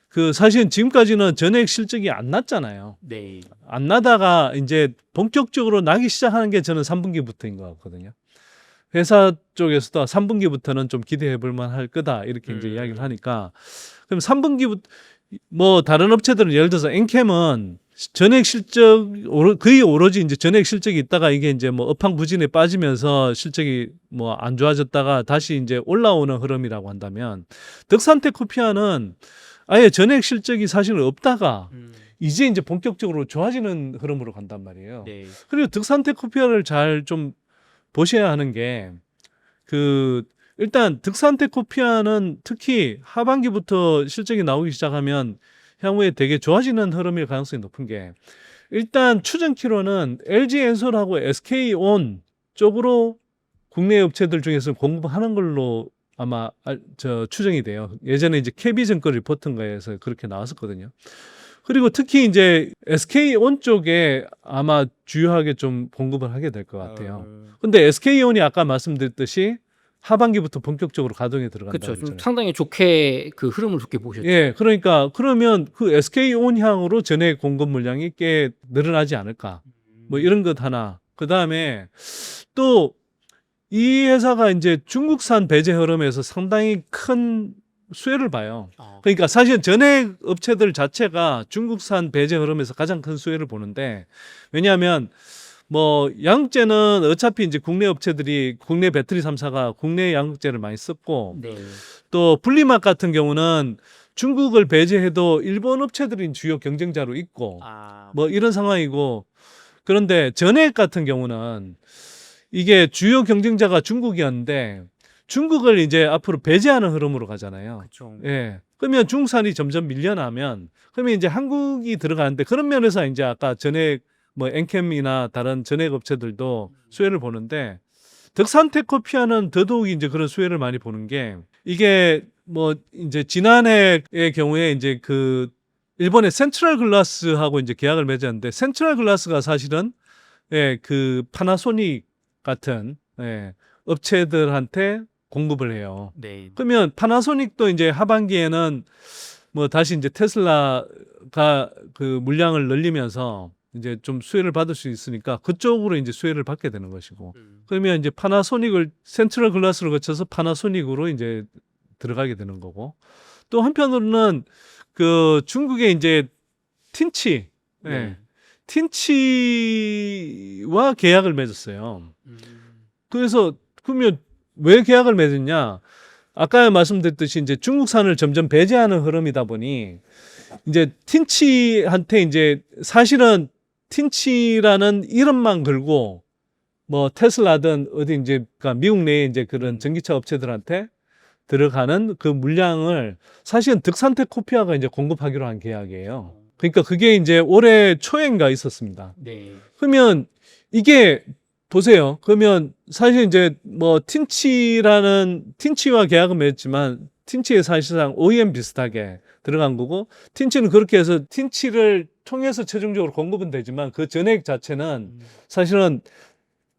[SPEAKER 1] 그 사실은 지금까지는 전액 실적이 안 났잖아요.
[SPEAKER 2] 네.
[SPEAKER 1] 안 나다가 이제 본격적으로 나기 시작하는 게 저는 3분기부터인 것 같거든요. 회사 쪽에서도 3분기부터는 좀 기대해 볼 만할 거다 이렇게 이제 이야기를 하니까 그럼 3분기부터 뭐 다른 업체들은 예를 들어서 엔캠은 전액 실적 거의 오로지 이제 전액 실적이 있다가 이게 이제 뭐 업황 부진에 빠지면서 실적이 뭐 안 좋아졌다가 다시 이제 올라오는 흐름이라고 한다면 득산테코피아는 아예 전액 실적이 사실은 없다가 이제 이제 본격적으로 좋아지는 흐름으로 간단 말이에요.
[SPEAKER 2] 네.
[SPEAKER 1] 그리고 득산테코피아를 잘 좀 보셔야 하는 게 그 일단 득산테코피아는 특히 하반기부터 실적이 나오기 시작하면 향후에 되게 좋아지는 흐름일 가능성이 높은 게 일단 추정키로는 LG엔솔하고 SK온 쪽으로 국내 업체들 중에서 공급하는 걸로 아마 추정이 돼요. 예전에 이제 KB증권 리포트인가에서 그렇게 나왔었거든요. 그리고 특히 이제 SK온 쪽에 아마 주요하게 좀 공급을 하게 될 것 같아요. 근데 SK온이 아까 말씀드렸듯이 하반기부터 본격적으로 가동에 들어간다고
[SPEAKER 2] 그렇죠. 좀
[SPEAKER 1] 했잖아요.
[SPEAKER 2] 상당히 좋게 그 흐름을 좋게 보셨죠.
[SPEAKER 1] 예, 그러니까 그러면 그 SK온향으로 전해 공급 물량이 꽤 늘어나지 않을까. 뭐 이런 것 하나. 그다음에 또 이 회사가 이제 중국산 배제 흐름에서 상당히 큰 수혜를 봐요. 그러니까 사실 전액 업체들 자체가 중국산 배제 흐름에서 가장 큰 수혜를 보는데, 왜냐하면 뭐 양극재는 어차피 이제 국내 업체들이 국내 배터리 3사가 국내 양극재를 많이 썼고,
[SPEAKER 2] 네.
[SPEAKER 1] 또 분리막 같은 경우는 중국을 배제해도 일본 업체들이 주요 경쟁자로 있고 뭐 이런 상황이고, 그런데 전액 같은 경우는 이게 주요 경쟁자가 중국이었는데 중국을 이제 앞으로 배제하는 흐름으로 가잖아요.
[SPEAKER 2] 그렇죠.
[SPEAKER 1] 예. 그러면 중국산이 점점 밀려나면 그러면 이제 한국이 들어가는데, 그런 면에서 이제 아까 전액 뭐 엔캠이나 다른 전액 업체들도 수혜를 보는데, 덕산테크코피아는 더더욱 이제 그런 수혜를 많이 보는 게, 이게 뭐 이제 지난해의 경우에 이제 그 일본의 센트럴 글라스하고 이제 계약을 맺었는데, 센트럴 글라스가 사실은 그 파나소닉 같은 업체들한테 공급을 해요.
[SPEAKER 2] 네.
[SPEAKER 1] 그러면 파나소닉도 이제 하반기에는 뭐 다시 이제 테슬라가 그 물량을 늘리면서 이제 좀 수혜를 받을 수 있으니까 그쪽으로 이제 수혜를 받게 되는 것이고, 그러면 이제 파나소닉을 센트럴 글라스를 거쳐서 파나소닉으로 이제 들어가게 되는 거고, 또 한편으로는 그 중국의 이제 틴치, 틴치와 계약을 맺었어요. 그래서 그러면 왜 계약을 맺었냐? 아까 말씀드렸듯이 이제 중국산을 점점 배제하는 흐름이다 보니 이제 틴치한테 이제 사실은 틴치라는 이름만 걸고 뭐 테슬라든 어디 이제 그러니까 미국 내에 이제 그런 전기차 업체들한테 들어가는 그 물량을 사실은 덕산테크코피아가 이제 공급하기로 한 계약이에요. 그러니까 그게 이제 올해 초인가 있었습니다.
[SPEAKER 2] 네.
[SPEAKER 1] 그러면 이게 보세요. 그러면 사실 이제 뭐 틴치와 계약은 맺었지만 틴치에 사실상 OEM 비슷하게 들어간 거고, 틴치는 그렇게 해서 틴치를 통해서 최종적으로 공급은 되지만 그 전액 자체는 사실은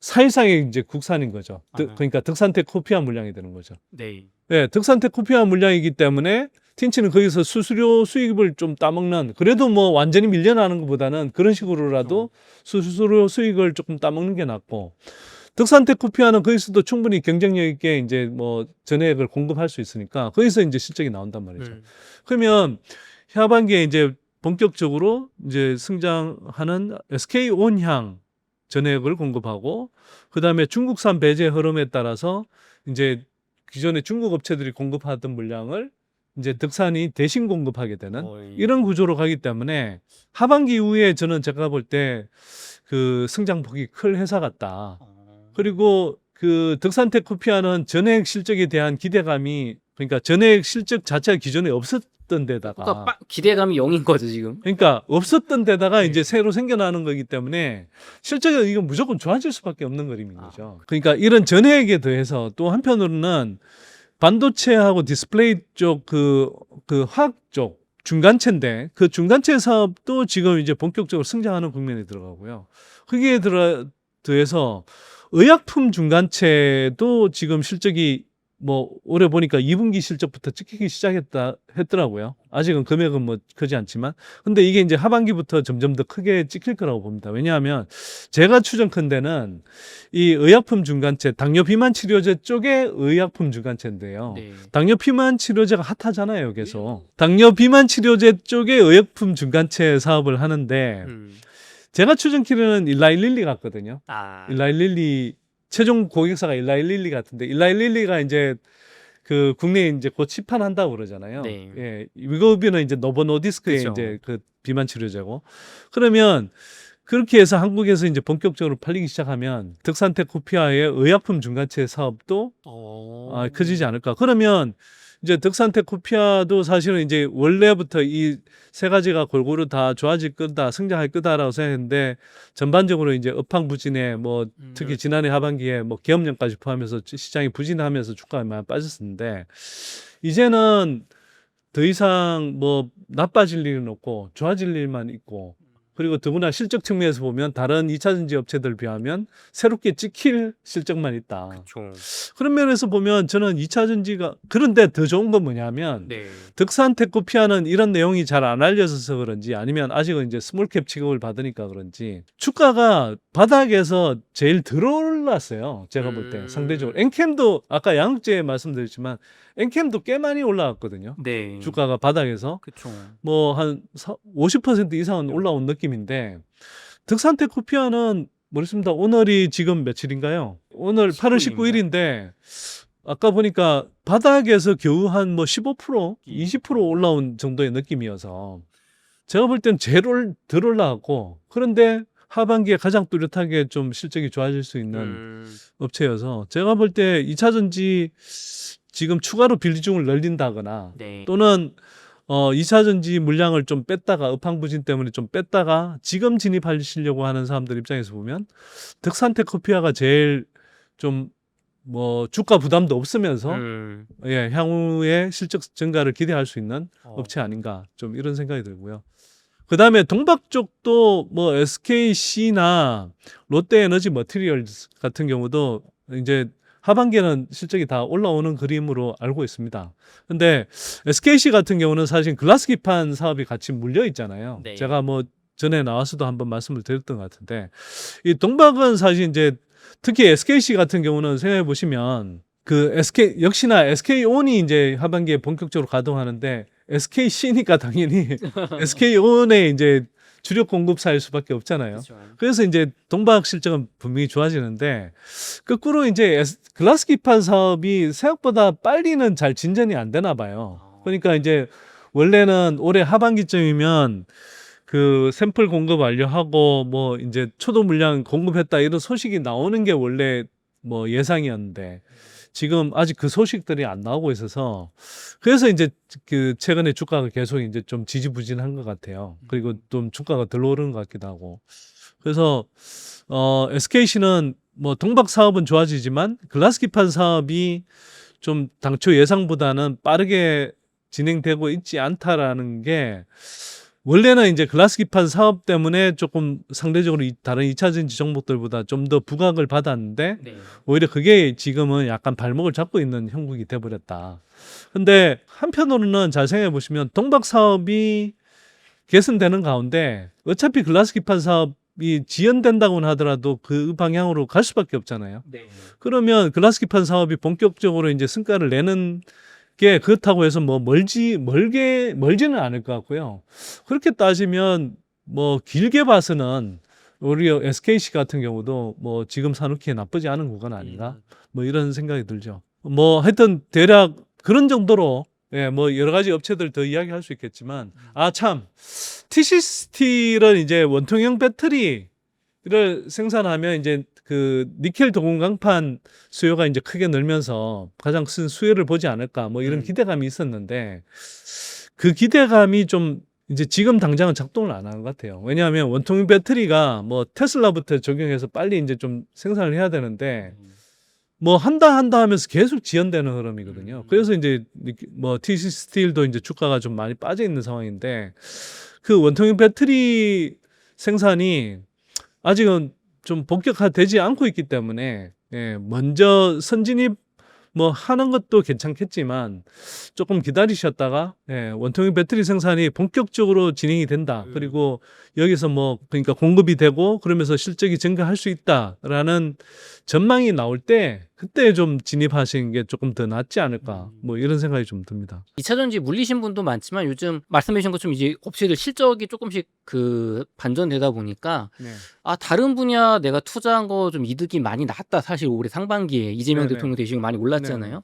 [SPEAKER 1] 사실상의 이제 국산인 거죠. 그러니까 덕산테크코피아 물량이 되는 거죠.
[SPEAKER 2] 네.
[SPEAKER 1] 예, 덕산테크코피아 물량이기 때문에 틴치는 거기서 수수료 수익을 좀 따먹는, 그래도 뭐 완전히 밀려나는 것보다는 그런 식으로라도 수수료 수익을 조금 따먹는 게 낫고, 덕산테크코피아는 거기서도 충분히 경쟁력 있게 이제 뭐 전액을 공급할 수 있으니까 거기서 이제 실적이 나온단 말이죠. 그러면 하반기에 이제 본격적으로 이제 성장하는 SK온향 전액을 공급하고, 그다음에 중국산 배제 흐름에 따라서 이제 기존의 중국 업체들이 공급하던 물량을 이제 덕산이 대신 공급하게 되는 이런 구조로 가기 때문에 하반기 이후에 저는 제가 볼 때 그 성장폭이 클 회사 같다. 그리고 그 덕산테크코피아는 전액 실적에 대한 기대감이, 그러니까 전액 실적 자체가 기존에 없었던 데다가
[SPEAKER 2] 그러니까 기대감이 0인 거죠 지금.
[SPEAKER 1] 그러니까 없었던 데다가 이제 새로 생겨나는 거기 때문에 실적이 이건 무조건 좋아질 수밖에 없는 그림인 거죠. 그러니까 이런 전액에 더해서 또 한편으로는 반도체하고 디스플레이 쪽 그 화학 쪽 중간체인데, 그 중간체 사업도 지금 이제 본격적으로 성장하는 국면에 들어가고요. 거기에 더해서 의약품 중간체도 지금 실적이 뭐 올해 보니까 2분기 실적부터 찍히기 했더라고요. 아직은 금액은 뭐 크지 않지만, 근데 이게 이제 하반기부터 점점 더 크게 찍힐 거라고 봅니다. 왜냐하면 제가 추정컨대는 이 의약품 중간체, 당뇨 비만 치료제 쪽의 의약품 중간체인데요.
[SPEAKER 2] 네.
[SPEAKER 1] 당뇨 비만 치료제가 핫하잖아요, 계속. 당뇨 비만 치료제 쪽의 의약품 중간체 사업을 하는데, 제가 추정키로는 일라일릴리 같거든요. 일라일릴리 최종 고객사가 일라일릴리 같은데, 일라일릴리가 이제 그 국내에 이제 곧 시판한다고 그러잖아요.
[SPEAKER 2] 네.
[SPEAKER 1] 예, 위거비는 이제 노보노디스크의
[SPEAKER 2] 그쵸.
[SPEAKER 1] 이제 그 비만 치료제고, 그러면 그렇게 해서 한국에서 이제 본격적으로 팔리기 시작하면 덕산테크코피아의 의약품 중간체 사업도 커지지 않을까. 그러면 이제 덕산테크코피아도 사실은 이제 원래부터 이 세 가지가 골고루 다 좋아질 거다, 성장할 거다라고 생각했는데, 전반적으로 이제 업황부진에 뭐 특히 지난해 하반기에 뭐 계엄령까지 포함해서 시장이 부진하면서 주가가 많이 빠졌었는데, 이제는 더 이상 뭐 나빠질 일은 없고 좋아질 일만 있고, 그리고 더구나 실적 측면에서 보면 다른 2차 전지 업체들 비하면 새롭게 찍힐 실적만 있다.
[SPEAKER 2] 그렇죠.
[SPEAKER 1] 그런 면에서 보면 저는 2차 전지가, 그런데 더 좋은 건 뭐냐면
[SPEAKER 2] 네.
[SPEAKER 1] 득산테크피아는 이런 내용이 잘 안 알려져서 그런지, 아니면 아직은 이제 스몰캡 취급을 받으니까 그런지 주가가 바닥에서 제일 덜 올랐어요. 제가 볼 때 상대적으로. 엔캠도 아까 양극재 말씀드렸지만 엔캠도 꽤 많이 올라왔거든요.
[SPEAKER 2] 네.
[SPEAKER 1] 주가가 바닥에서
[SPEAKER 2] 그렇죠.
[SPEAKER 1] 뭐 한 50% 이상은 올라온 느낌인데, 득산테크피아는 모르겠습니다. 오늘이 지금 며칠인가요? 오늘 8월 19일인데 아까 보니까 바닥에서 겨우 한 뭐 15%, 20% 올라온 정도의 느낌이어서 제가 볼 땐 제일 덜 올라갔고, 그런데 하반기에 가장 뚜렷하게 좀 실적이 좋아질 수 있는 업체여서 제가 볼 때 2차 전지 지금 추가로 비중을 늘린다거나
[SPEAKER 2] 네.
[SPEAKER 1] 또는 2차 전지 물량을 좀 뺐다가 업황부진 때문에 좀 뺐다가 지금 진입하시려고 하는 사람들 입장에서 보면 득산테크피아가 제일 좀 뭐 주가 부담도 없으면서 예, 향후에 실적 증가를 기대할 수 있는 업체 아닌가, 좀 이런 생각이 들고요. 그다음에 동박 쪽도 뭐 SKC나 롯데에너지 머티리얼즈 같은 경우도 이제 하반기에는 실적이 다 올라오는 그림으로 알고 있습니다. 근데 SKC 같은 경우는 사실 글라스 기판 사업이 같이 물려 있잖아요.
[SPEAKER 2] 네.
[SPEAKER 1] 제가 뭐 전에 나와서도 한번 말씀을 드렸던 것 같은데, 이 동박은 사실 이제 특히 SKC 같은 경우는 생각해 보시면 그 SK 역시나 SK온이 이제 하반기에 본격적으로 가동하는데 SKC니까 당연히 SK온의 이제 주력 공급사일 수밖에 없잖아요.
[SPEAKER 2] 그렇죠.
[SPEAKER 1] 그래서 이제 동박 실적은 분명히 좋아지는데, 거꾸로 이제 글라스 기판 사업이 생각보다 빨리는 잘 진전이 안 되나 봐요. 그러니까 이제 원래는 올해 하반기쯤이면 그 샘플 공급 완료하고 뭐 이제 초도 물량 공급했다 이런 소식이 나오는 게 원래 뭐 예상이었는데, 지금 아직 그 소식들이 안 나오고 있어서 그래서 이제 그 최근에 주가가 계속 이제 좀 지지부진한 것 같아요. 그리고 좀 주가가 덜 오르는 것 같기도 하고. 그래서 SKC는 뭐 동박 사업은 좋아지지만 글라스 기판 사업이 좀 당초 예상보다는 빠르게 진행되고 있지 않다라는 게, 원래는 이제 글라스 기판 사업 때문에 조금 상대적으로 다른 2차 전지 종목들보다 좀 더 부각을 받았는데,
[SPEAKER 2] 네.
[SPEAKER 1] 오히려 그게 지금은 약간 발목을 잡고 있는 형국이 돼버렸다. 근데 한편으로는 잘 생각해 보시면 동박 사업이 개선되는 가운데 어차피 글라스 기판 사업이 지연된다고는 하더라도 그 방향으로 갈 수밖에 없잖아요.
[SPEAKER 2] 네.
[SPEAKER 1] 그러면 글라스 기판 사업이 본격적으로 이제 성과를 내는 게 그렇다고 해서 뭐 멀지는 않을 것 같고요. 그렇게 따지면 뭐 길게 봐서는 오히려 SKC 같은 경우도 뭐 지금 사놓기에 나쁘지 않은 구간 아닌가, 뭐 이런 생각이 들죠. 뭐 하여튼 대략 그런 정도로, 예, 뭐 여러 가지 업체들 더 이야기할 수 있겠지만, 참 TC 스틸은 이제 원통형 배터리를 생산하면 이제 그 니켈 도금 강판 수요가 이제 크게 늘면서 가장 큰 수혜를 보지 않을까, 뭐 이런 기대감이 있었는데, 그 기대감이 좀 이제 지금 당장은 작동을 안 하는 것 같아요. 왜냐하면 원통형 배터리가 뭐 테슬라부터 적용해서 빨리 이제 좀 생산을 해야 되는데, 뭐 한다 하면서 계속 지연되는 흐름이거든요. 그래서 이제 뭐 TC 스틸도 이제 주가가 좀 많이 빠져 있는 상황인데, 그 원통형 배터리 생산이 아직은 좀 본격화되지 않고 있기 때문에, 예, 먼저 선진입 뭐 하는 것도 괜찮겠지만 조금 기다리셨다가, 예, 원통형 배터리 생산이 본격적으로 진행이 된다. 그리고 여기서 뭐 그러니까 공급이 되고 그러면서 실적이 증가할 수 있다라는 전망이 나올 때 그때 좀 진입하시는 게 조금 더 낫지 않을까, 뭐 이런 생각이 좀 듭니다.
[SPEAKER 2] 2차 전지 물리신 분도 많지만 요즘 말씀해 주신 것처럼 이제 업체들 실적이 조금씩 그 반전되다 보니까
[SPEAKER 1] 네.
[SPEAKER 2] 다른 분야 내가 투자한 거 좀 이득이 많이 났다. 사실 올해 상반기에 이재명
[SPEAKER 1] 네네.
[SPEAKER 2] 대통령 되시고 많이 올랐잖아요.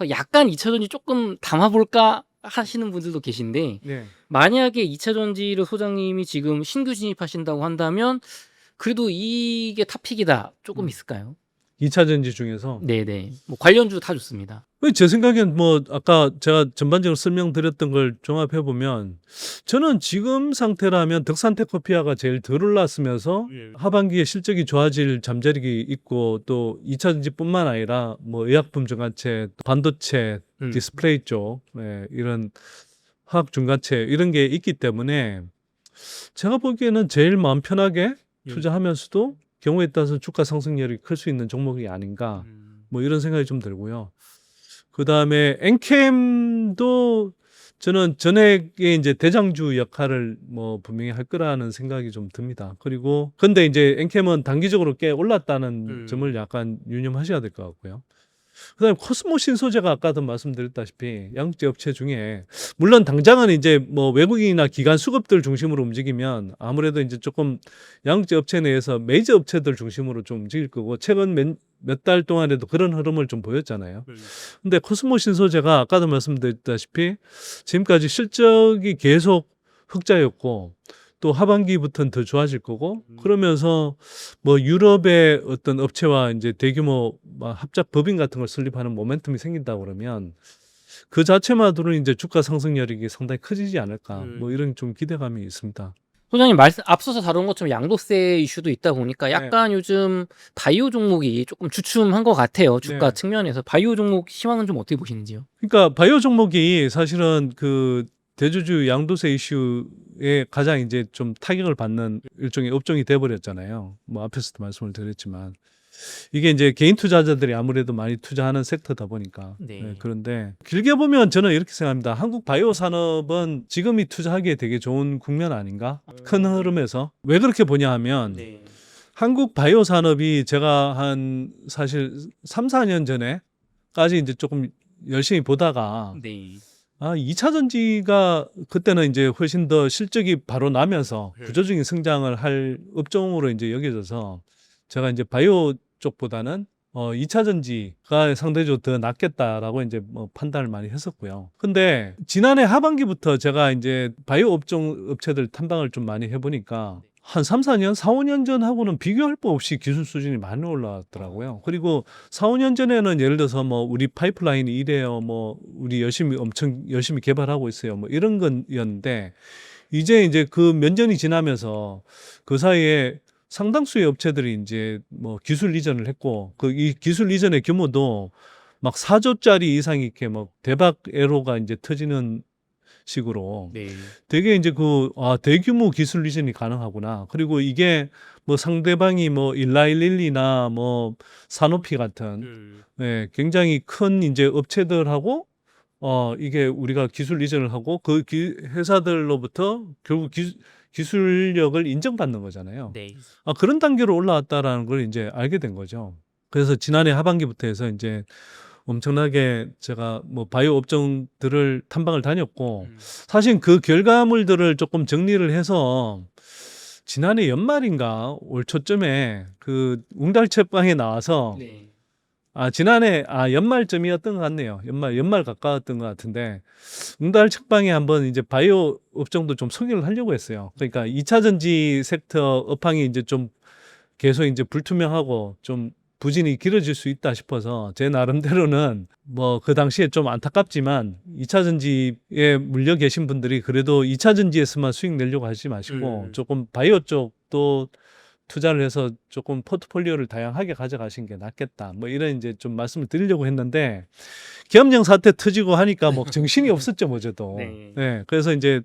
[SPEAKER 2] 약간 2차 전지 조금 담아볼까 하시는 분들도 계신데,
[SPEAKER 1] 네.
[SPEAKER 2] 만약에 2차 전지를 소장님이 지금 신규 진입하신다고 한다면 그래도 이게 탑픽이다 조금 있을까요?
[SPEAKER 1] 2차 전지 중에서
[SPEAKER 2] 네네. 뭐 관련주 다 좋습니다.
[SPEAKER 1] 제 생각엔 뭐 아까 제가 전반적으로 설명드렸던 걸 종합해 보면, 저는 지금 상태라면 득산테크피아가 제일 덜 올랐으면서 하반기에 실적이 좋아질 잠재력이 있고, 또 2차 전지뿐만 아니라 뭐 의약품 중화체, 반도체, 디스플레이 쪽, 예, 이런 화학 중간체 이런 게 있기 때문에 제가 보기에는 제일 마음 편하게 투자하면서도 경우에 따라서 주가 상승률이 클 수 있는 종목이 아닌가 뭐 이런 생각이 좀 들고요. 그다음에 엔캠도 저는 전액의 이제 대장주 역할을 뭐 분명히 할 거라는 생각이 좀 듭니다. 그리고 근데 이제 엔캠은 단기적으로 꽤 올랐다는 점을 약간 유념하셔야 될 것 같고요. 그다음에 코스모 신소재가 아까도 말씀드렸다시피 양극재 업체 중에 물론 당장은 이제 뭐 외국인이나 기관 수급들 중심으로 움직이면 아무래도 이제 조금 양극재 업체 내에서 메이저 업체들 중심으로 좀 움직일 거고 최근 몇 달 동안에도 그런 흐름을 좀 보였잖아요. 근데 코스모 신소재가 아까도 말씀드렸다시피 지금까지 실적이 계속 흑자였고 또 하반기부터는 더 좋아질 거고 그러면서 뭐 유럽의 어떤 업체와 이제 대규모 합작 법인 같은 걸 설립하는 모멘텀이 생긴다고 그러면 그 자체만으로 이제 주가 상승 여력이 상당히 커지지 않을까 뭐 이런 좀 기대감이 있습니다.
[SPEAKER 2] 소장님 앞서서 다룬 것처럼 양도세 이슈도 있다 보니까 약간 요즘 바이오 종목이 조금 주춤한 것 같아요. 주가 측면에서 바이오 종목 시황은 좀 어떻게 보시는지요?
[SPEAKER 1] 그러니까 바이오 종목이 사실은 그 대주주 양도세 이슈에 가장 이제 좀 타격을 받는 일종의 업종이 돼버렸잖아요. 뭐 앞에서도 말씀을 드렸지만 이게 이제 개인 투자자들이 아무래도 많이 투자하는 섹터다 보니까 그런데 길게 보면 저는 이렇게 생각합니다. 한국 바이오 산업은 지금이 투자하기에 되게 좋은 국면 아닌가? 큰 흐름에서 왜 그렇게 보냐 하면 한국 바이오 산업이 제가 한 사실 3, 4년 전에까지 이제 조금 열심히 보다가 2차 전지가 그때는 이제 훨씬 더 실적이 바로 나면서 구조적인 성장을 할 업종으로 이제 여겨져서 제가 이제 바이오 쪽보다는 2차 전지가 상대적으로 더 낫겠다라고 이제 뭐 판단을 많이 했었고요. 근데 지난해 하반기부터 제가 이제 바이오 업종 업체들 탐방을 좀 많이 해보니까 한 3, 4년, 4, 5년 전하고는 비교할 바 없이 기술 수준이 많이 올라왔더라고요. 그리고 4, 5년 전에는 예를 들어서 뭐 우리 파이프라인이 이래요. 뭐 우리 엄청 열심히 개발하고 있어요. 뭐 이런 건이었는데 이제 그 몇 년이 지나면서 그 사이에 상당수의 업체들이 이제 뭐 기술 이전을 했고 이 기술 이전의 규모도 막 4조짜리 이상 이렇게 막 대박 에로가 이제 터지는 식으로 되게 이제 대규모 기술 이전이 가능하구나. 그리고 이게 뭐 상대방이 뭐 일라일릴리나 뭐 사노피 같은 굉장히 큰 이제 업체들하고 이게 우리가 기술 이전을 하고 그 회사들로부터 결국 기술력을 인정받는 거잖아요. 그런 단계로 올라왔다라는 걸 이제 알게 된 거죠. 그래서 지난해 하반기부터 해서 이제 엄청나게 제가 뭐 바이오 업종들을 탐방을 다녔고 사실 그 결과물들을 조금 정리를 해서 지난해 연말인가 올 초쯤에 그 웅달책방에 나와서 지난해 연말쯤이었던 것 같네요. 연말 가까웠던 것 같은데 웅달책방에 한번 이제 바이오 업종도 좀 소개를 하려고 했어요. 그러니까 2차 전지 섹터 업황이 이제 좀 계속 이제 불투명하고 좀 부진이 길어질 수 있다 싶어서 제 나름대로는 뭐 그 당시에 좀 안타깝지만 2차 전지에 물려 계신 분들이 그래도 2차 전지에서만 수익 내려고 하지 마시고 조금 바이오 쪽도 투자를 해서 조금 포트폴리오를 다양하게 가져가신 게 낫겠다. 뭐 이런 이제 좀 말씀을 드리려고 했는데 계엄령 사태 터지고 하니까 뭐 정신이 없었죠, 뭐 저도. 그래서 이제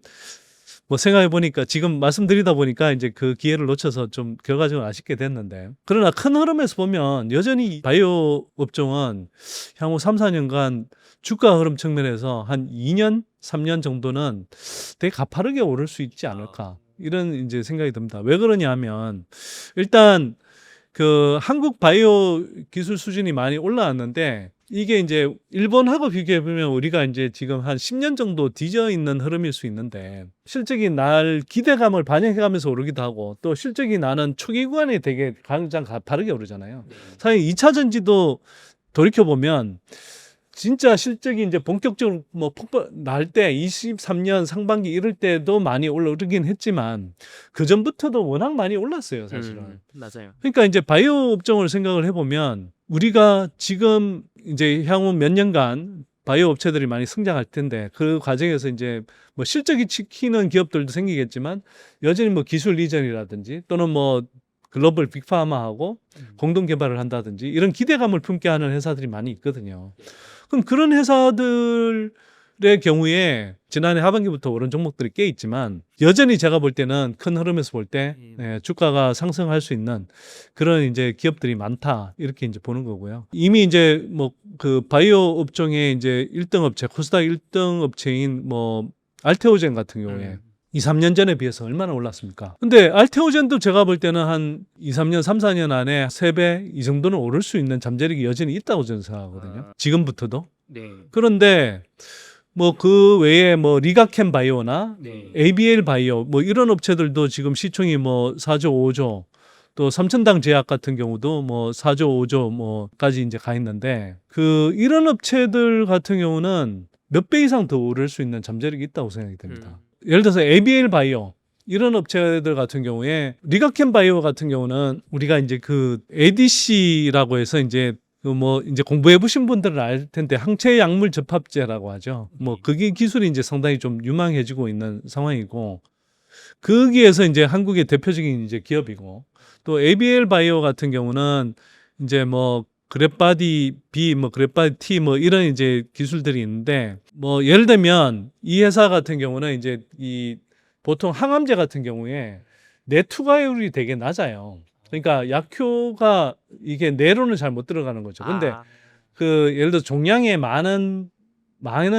[SPEAKER 1] 뭐 생각해 보니까 지금 말씀드리다 보니까 이제 그 기회를 놓쳐서 좀 결과적으로 아쉽게 됐는데 그러나 큰 흐름에서 보면 여전히 바이오 업종은 향후 3, 4년간 주가 흐름 측면에서 한 2년, 3년 정도는 되게 가파르게 오를 수 있지 않을까. 이런 이제 생각이 듭니다. 왜 그러냐면 일단 그 한국 바이오 기술 수준이 많이 올라왔는데 이게 이제 일본하고 비교해 보면 우리가 이제 지금 한 10년 정도 뒤져 있는 흐름일 수 있는데 실적이 날 기대감을 반영해 가면서 오르기도 하고 또 실적이 나는 초기 구간에 되게 가장 가파르게 오르잖아요. 사실 2차 전지도 돌이켜 보면 진짜 실적이 이제 본격적으로 뭐 폭발 날 때 23년 상반기 이럴 때도 많이 오르긴 했지만 그 전부터도 워낙 많이 올랐어요, 사실은.
[SPEAKER 2] 맞아요.
[SPEAKER 1] 그러니까 이제 바이오 업종을 생각을 해보면 우리가 지금 이제 향후 몇 년간 바이오 업체들이 많이 성장할 텐데 그 과정에서 이제 뭐 실적이 지키는 기업들도 생기겠지만 여전히 뭐 기술 이전이라든지 또는 뭐 글로벌 빅파마하고 공동 개발을 한다든지 이런 기대감을 품게 하는 회사들이 많이 있거든요. 그럼 그런 회사들이 경우에 지난해 하반기부터 오른 종목들이 꽤 있지만 여전히 제가 볼 때는 큰 흐름에서 볼 때 주가가 상승할 수 있는 그런 이제 기업들이 많다 이렇게 이제 보는 거고요. 이미 이제 뭐 그 바이오 업종의 이제 1등 업체 코스닥 1등 업체인 뭐 알테오젠 같은 경우에 2, 3년 전에 비해서 얼마나 올랐습니까? 근데 알테오젠도 제가 볼 때는 한 2, 3년, 3, 4년 안에 3배 이 정도는 오를 수 있는 잠재력이 여전히 있다고 저는 생각하거든요. 지금부터도.
[SPEAKER 2] 네.
[SPEAKER 1] 그런데 뭐 그 외에 뭐 리가켄 바이오나
[SPEAKER 2] 네.
[SPEAKER 1] ABL 바이오 뭐 이런 업체들도 지금 시총이 뭐 4조, 5조 또 삼천당 제약 같은 경우도 뭐 4조, 5조 뭐까지 이제 가 있는데 그 이런 업체들 같은 경우는 몇 배 이상 더 오를 수 있는 잠재력이 있다고 생각이 됩니다. 예를 들어서 ABL 바이오 이런 업체들 같은 경우에 리가켄 바이오 같은 경우는 우리가 이제 그 ADC라고 해서 이제 그 뭐 이제 공부해 보신 분들은 알 텐데 항체 약물 접합제라고 하죠. 뭐 그게 기술이 이제 상당히 좀 유망해지고 있는 상황이고 거기에서 이제 한국의 대표적인 이제 기업이고 또 ABL 바이오 같은 경우는 이제 뭐 그랩바디 B, 뭐 그랩바디 T 뭐 이런 이제 기술들이 있는데 뭐 예를 들면 이 회사 같은 경우는 이제 이 보통 항암제 같은 경우에 내 투과율이 되게 낮아요. 그러니까 약효가 이게 뇌로는 잘 못 들어가는 거죠. 근데 그 예를 들어 종양에 많은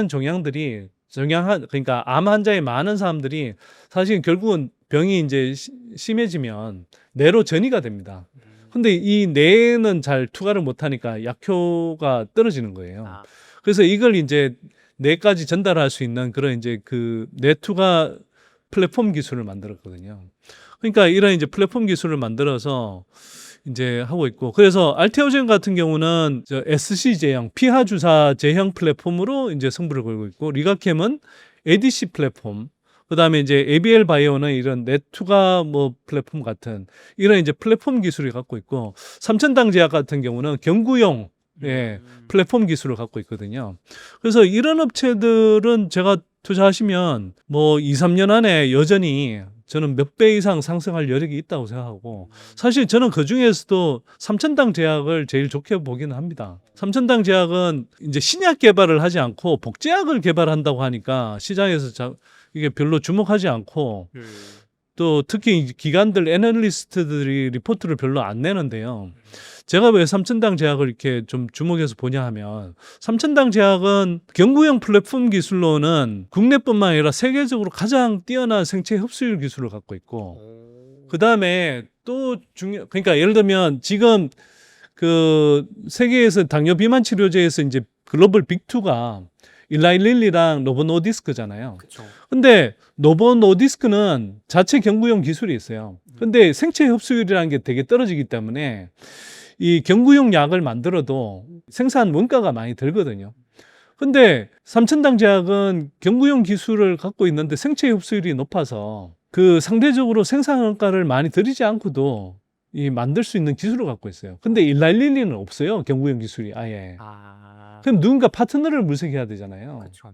[SPEAKER 1] 종양들이 그러니까 암 환자에 많은 사람들이 사실 결국은 병이 이제 심해지면 뇌로 전이가 됩니다. 근데 이 뇌는 잘 투과를 못 하니까 약효가 떨어지는 거예요. 그래서 이걸 이제 뇌까지 전달할 수 있는 그런 이제 그 뇌 투과 플랫폼 기술을 만들었거든요. 그러니까 이런 이제 플랫폼 기술을 만들어서 이제 하고 있고 그래서 알테오젠 같은 경우는 저 SC 제형 피하 주사 제형 플랫폼으로 이제 승부를 걸고 있고 리가캠은 ADC 플랫폼 그다음에 이제 ABL 바이오는 이런 네투가 뭐 플랫폼 같은 이런 이제 플랫폼 기술을 갖고 있고 삼천당 제약 같은 경우는 경구용 플랫폼 기술을 갖고 있거든요. 그래서 이런 업체들은 제가 투자하시면 뭐 2, 3년 안에 여전히 저는 몇 배 이상 상승할 여력이 있다고 생각하고 사실 저는 그 중에서도 삼천당 제약을 제일 좋게 보기는 합니다. 삼천당 제약은 이제 신약 개발을 하지 않고 복제약을 개발한다고 하니까 시장에서 이게 별로 주목하지 않고 또 특히 기관들 애널리스트들이 리포트를 별로 안 내는데요. 제가 왜 삼천당 제약을 이렇게 좀 주목해서 보냐 하면 삼천당 제약은 경구용 플랫폼 기술로는 국내뿐만 아니라 세계적으로 가장 뛰어난 생체 흡수율 기술을 갖고 있고 그다음에 또 그러니까 예를 들면 지금 그 세계에서 당뇨 비만 치료제에서 이제 글로벌 빅2가 일라이 릴리랑 노보 노디스크잖아요.
[SPEAKER 2] 그렇죠.
[SPEAKER 1] 근데 노보 노디스크는 자체 경구용 기술이 있어요. 근데 생체 흡수율이라는 게 되게 떨어지기 때문에 이 경구용 약을 만들어도 생산 원가가 많이 들거든요. 근데 삼천당 제약은 경구용 기술을 갖고 있는데 생체 흡수율이 높아서 그 상대적으로 생산 원가를 많이 들이지 않고도 이 만들 수 있는 기술을 갖고 있어요. 근데 일라일리는 없어요. 경구용 기술이 아예. 그럼 누군가 파트너를 물색해야 되잖아요.
[SPEAKER 2] 그렇죠.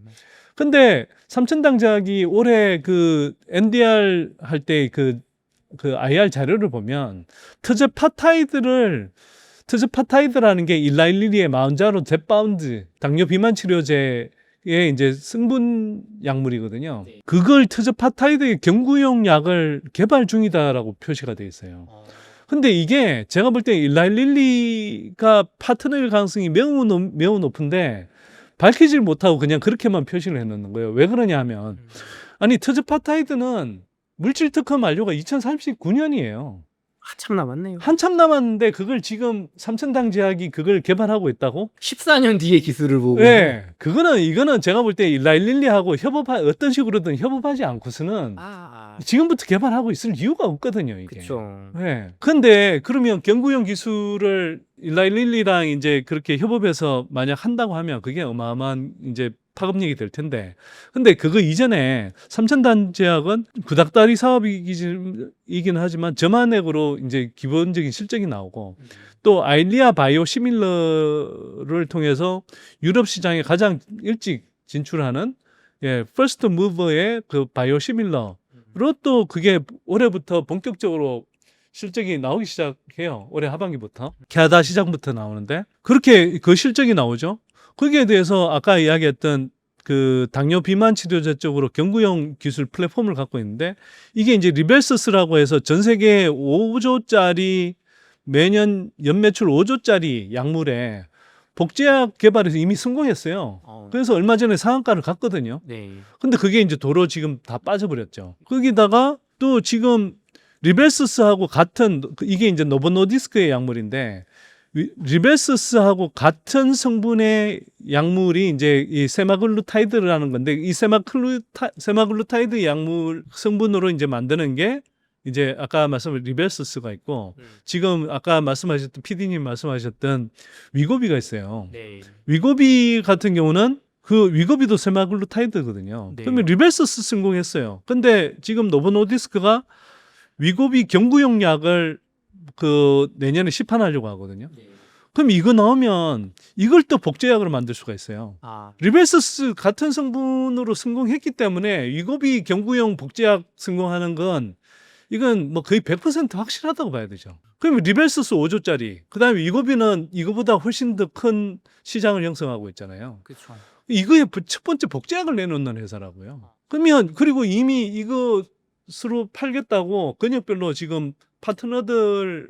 [SPEAKER 1] 근데 삼천당 제약이 올해 그 NDR 할 때 그 IR 자료를 보면 트즈파타이드라는 게 일라일리리의 마운자로 젯바운드 당뇨 비만 치료제의 이제 승분 약물이거든요.
[SPEAKER 2] 네.
[SPEAKER 1] 그걸 트즈파타이드의 경구용 약을 개발 중이다라고 표시가 돼 있어요. 근데 이게 제가 볼 때 일라일릴리가 파트너일 가능성이 매우 높은데 밝히질 못하고 그냥 그렇게만 표시를 해놓는 거예요. 왜 그러냐 하면 아니 트즈파타이드는 물질 특허 만료가 2039년이에요.
[SPEAKER 2] 한참 남았네요.
[SPEAKER 1] 한참 남았는데 그걸 지금 삼천당 제약이 그걸 개발하고 있다고?
[SPEAKER 2] 14년 뒤에 기술을 보고.
[SPEAKER 1] 네, 이거는 제가 볼 때 일라일릴리하고 어떤 식으로든 협업하지 않고서는 지금부터 개발하고 있을 이유가 없거든요, 이게.
[SPEAKER 2] 그렇죠.
[SPEAKER 1] 네. 근데 그러면 경구용 기술을 일라일릴리랑 이제 그렇게 협업해서 만약 한다고 하면 그게 어마어마한 이제 파급력이 될 텐데. 근데 그거 이전에 삼천당 제약은 구닥다리 사업이긴 하지만 저만액으로 이제 기본적인 실적이 나오고 또 아일리아 바이오 시밀러를 통해서 유럽 시장에 가장 일찍 진출하는 퍼스트 무버의 그 바이오 시밀러로 또 그게 올해부터 본격적으로 실적이 나오기 시작해요. 올해 하반기부터. 캐나다 시장부터 나오는데 그렇게 그 실적이 나오죠. 거기에 대해서 아까 이야기했던 그 당뇨 비만 치료제 쪽으로 경구용 기술 플랫폼을 갖고 있는데 이게 이제 리벨서스라고 해서 전 세계 5조짜리 매년 연매출 5조짜리 약물에 복제약 개발에서 이미 성공했어요. 그래서 얼마 전에 상한가를 갔거든요.
[SPEAKER 2] 네.
[SPEAKER 1] 근데 그게 이제 도로 지금 다 빠져버렸죠. 거기다가 또 지금 리벨서스하고 같은 이게 이제 노보노디스크의 약물인데 리벨서스하고 같은 성분의 약물이 이제 이 세마글루타이드라는 건데 이 세마글루타이드 약물 성분으로 이제 만드는 게 이제 아까 말씀하신 리벨서스가 있고 지금 아까 말씀하셨던 PD님 말씀하셨던 위고비가 있어요.
[SPEAKER 2] 네.
[SPEAKER 1] 위고비 같은 경우는 그 위고비도 세마글루타이드거든요.
[SPEAKER 2] 네.
[SPEAKER 1] 그러면 리벨서스 성공했어요. 근데 지금 노보노디스크가 위고비 경구용 약을 그 내년에 시판하려고 하거든요.
[SPEAKER 2] 네.
[SPEAKER 1] 그럼 이거 나오면 이걸 또 복제약으로 만들 수가 있어요.
[SPEAKER 2] 아,
[SPEAKER 1] 리벨서스 같은 성분으로 성공했기 때문에 위고비 경구용 복제약 성공하는 건 이건 뭐 거의 100% 확실하다고 봐야 되죠. 그러면 리벨서스 5조짜리, 그다음에 위고비는 이거보다 훨씬 더 큰 시장을 형성하고 있잖아요.
[SPEAKER 2] 그렇죠.
[SPEAKER 1] 이거의 첫 번째 복제약을 내놓는 회사라고요. 그러면 그리고 이미 이것으로 팔겠다고 근육별로 지금 파트너들하고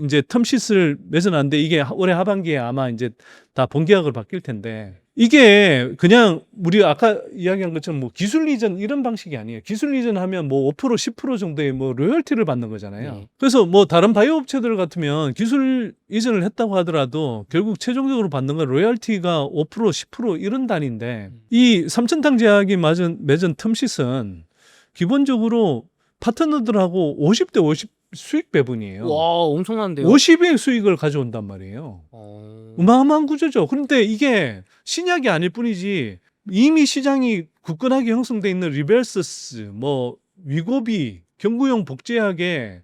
[SPEAKER 1] 이제 텀시스를 맺어놨는데 이게 올해 하반기에 아마 이제 다 본계약을 바뀔 텐데 이게 그냥 우리 아까 이야기한 것처럼 뭐 기술 이전 이런 방식이 아니에요. 기술 이전하면 뭐 5% 10% 정도의 뭐 로열티를 받는 거잖아요.
[SPEAKER 2] 네.
[SPEAKER 1] 그래서 뭐 다른 바이오 업체들 같으면 기술 이전을 했다고 하더라도 결국 최종적으로 받는 건 로열티가 5% 10% 이런 단위인데 이 삼천탕 제약이 맺은 텀시스는 기본적으로 파트너들하고 50대 50 수익 배분이에요.
[SPEAKER 2] 와, 엄청난데요.
[SPEAKER 1] 50의 수익을 가져온단 말이에요.
[SPEAKER 2] 어...
[SPEAKER 1] 어마어마한 구조죠. 그런데 이게 신약이 아닐 뿐이지 이미 시장이 굳건하게 형성돼 있는 리벨서스, 뭐 위고비, 경구용 복제약에